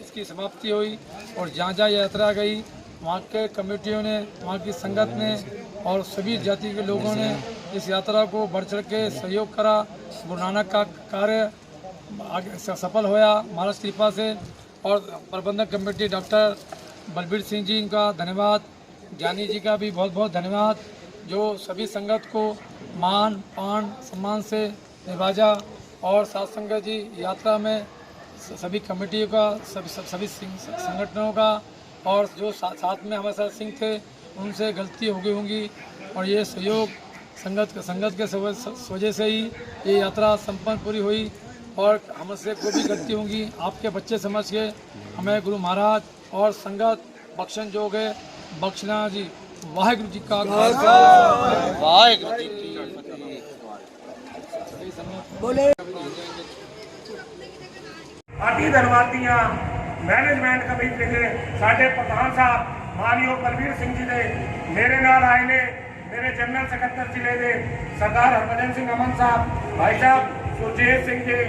इसकी समाप्ति हुई। और जहाँ जहाँ यात्रा गई वहाँ के कमेटियों ने, वहाँ की संगत ने और सभी जाति के लोगों ने इस यात्रा को बढ़ चढ़ के सहयोग करा। गुरु नानक का कार्य आगे सफल होया महाराज की कृपा से। और प्रबंधक कमेटी डॉक्टर बलबीर सिंह जी का धन्यवाद, जानी जी का भी बहुत बहुत धन्यवाद, जो सभी संगत को मान पान सम्मान से निभाजा। और साथ संगत जी यात्रा में सभी कमेटियों का, सभी संगठनों का और जो साथ में हमारे साथ सिंह थे उनसे गलती हो गई होंगी। और ये सहयोग संगत के वजह से ही ये यात्रा संपन्न पूरी हुई। और हमसे कोई भी गलती होंगी आपके बच्चे समझ के हमें गुरु महाराज और संगत बख्शन जो गए बख्शना जी। वाहेगुरु जी का खालसा, वाहेगुरु जी की बोले आदि धनवादियाँ मैनेजमेंट कमेटी के साढ़े प्रधान साहब मानयोग बलबीर सिंह जी ने मेरे नाल आए ने, मेरे जनरल सेक्रेटरी जिले के सरदार हरभजन सिंह अमन साहब, भाई साहब सुरजीत सिंह जी,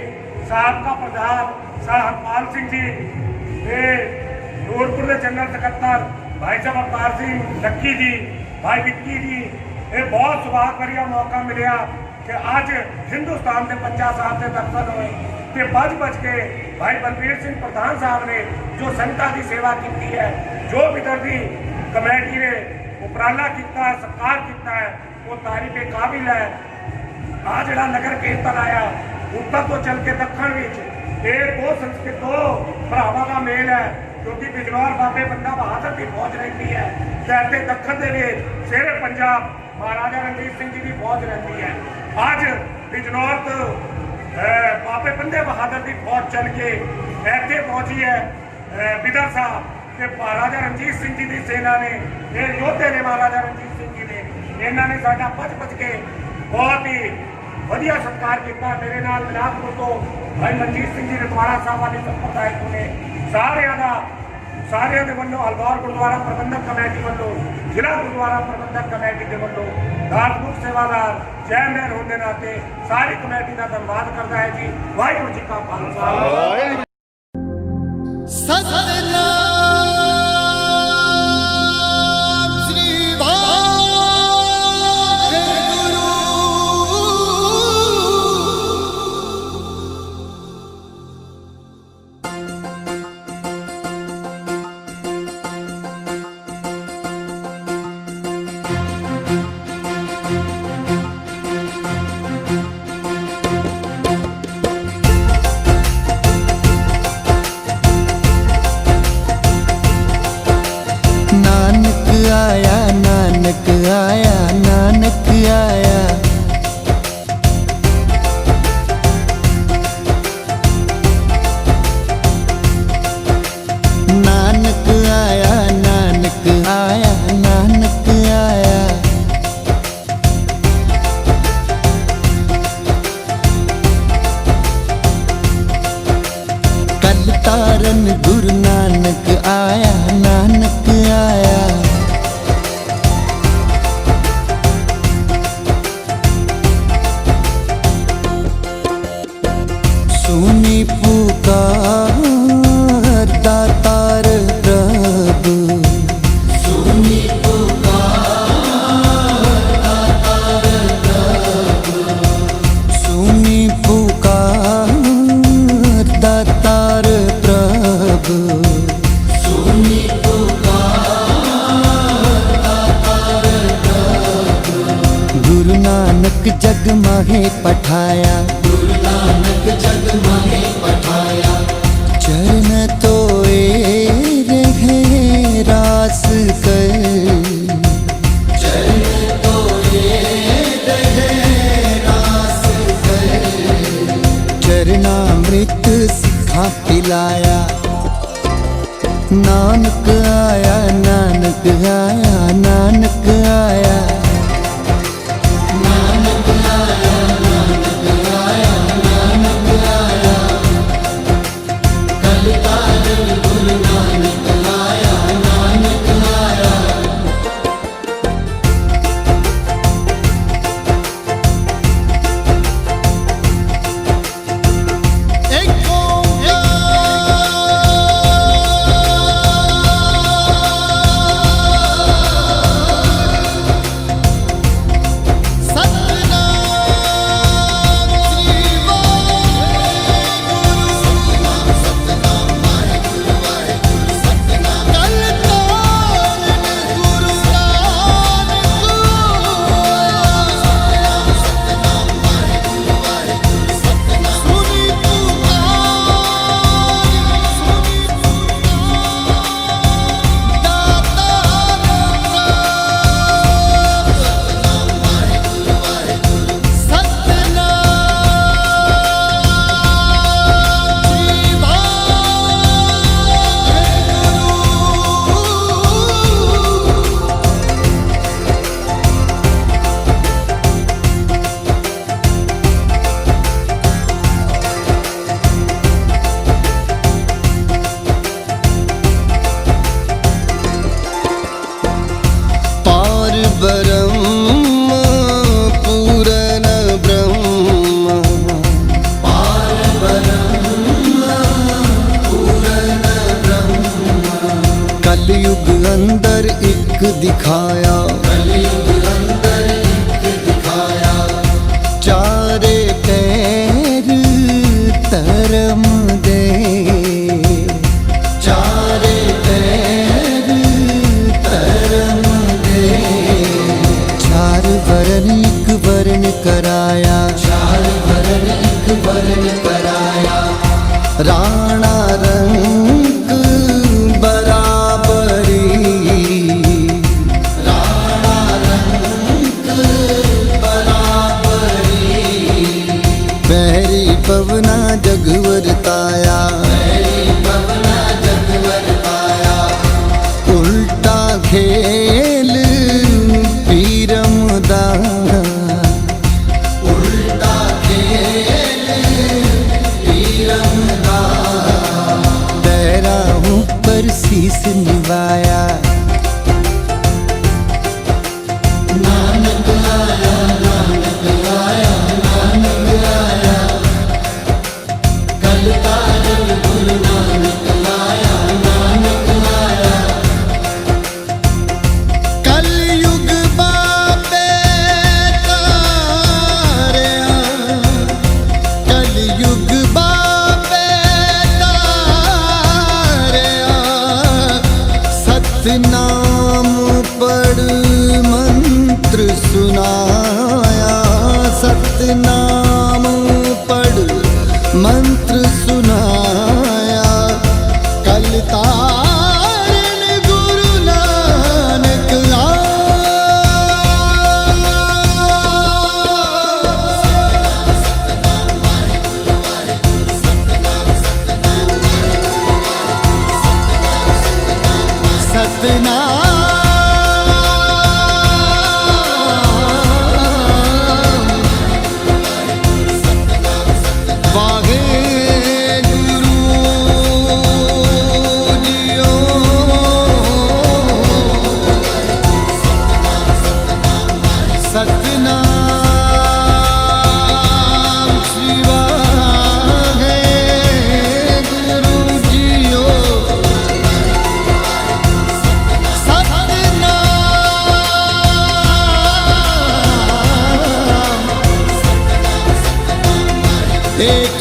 साहब का प्रधान साहब हरपाल सिंह जी, नूरपुर के जनरल सेक्रेटरी भाई साहब अवतार सिंह लक्की जी, भाई विक्की जी। ये बहुत सुभाग भरिया मौका मिले कि अज हिंदुस्तान के 50 साल के दर्शन हुए कि बच के भाई बलबीर सिंह प्रधान साहब ने जो संगतां की सेवा की है, जो बिदर की कमेटी ने उपराला किया है, सत्कार किया है, वो तारीफ के काबिल है। आज जड़ा नगर कीर्तन आया उत्तर तो चल के दक्षिण ये दो संस्कृत दो भरावां का मेल है, क्योंकि बिजनौर बाबे बंदा बहादुर की फौज रहती है, कहते दक्षिण के शेरे पंजाब महाराजा रणजीत सिंह जी की फौज रहती है। आज बिजनौर तो बाबे बंदे बहादुर की फौज चल के ऐसे पहुंची है बिदर साहब के महाराजा रणजीत सिंह जी की सेना ने, ये योद्धे ने महाराजा रणजीत सिंह जी ने, इन्होंने साडा बच के बहुत ही वधिया सत्कार किया। मेरे नाल बिलासपुर तो भाई मनजीत सिंह जी रतवाड़ा साहब वाली संप्रदायक ने सारे के वालों अलगौर गुरुद्वारा प्रबंधक कमेटी वालों, जिला गुरुद्वारा प्रबंधक कमेटी के वालों, धार्मिक सेवादार चेयरमैन होने नाते सारी कमेटी का धन्यवाद करता है जी। वाहिगुरू जी का खालसा। तारन गुरु नानक आया, नानक आया। सुनी पुकार दातार प्रभु, सुनी पुकार दातार प्रभु, सुनी पुकार दातार प्रभु, सुनी पुकार दातार प्रभु। गुरु नानक जग माहे पठाया, गुरु नानक जग माहे पठाया। चरण तोए रे चरणामृत सिखा पिलाया। नानक आया, नानक आया, नानक आया। नानक आया, नानक आया, नानक आया। कल ताजल गुरु नानक आया, नानक आया। ब्रह्म पूर्ण ब्रह्म, पार ब्रह्म पूर्ण ब्रह्म। कलयुग अंदर एक दिखाया, कलयुग अंदर एक दिखाया। चारे पैर धर्म दे, चारे पैर धर्म दे। चार वरण एक वर्ण कराया, चार वरण एक वर्ण कराया। राणा रंग बराबरी, राणा रंग बराबरी। पैरी पवना जग वरताया, पैरी पवना जग वरताया। उल्टा खेल पीरम दा, उल्टा खेल पीरम दा। तेरा ऊपर शीस निभाया। नानक आया, नानक आया, नानक आया। कल ताजल गुरु नानक आया, नानक आया। कलयुग बाबे तारिया, कलयुग बाबे तारिया। सतनाम पढ़ मंत्र सुनाया, सतनाम पढ़ मंत्र सुनाया। कल तारण गुरु नानक सतनाम वाहे गुरु जियो। सतनाम शिवा है गुरु जियो। सतनाम एक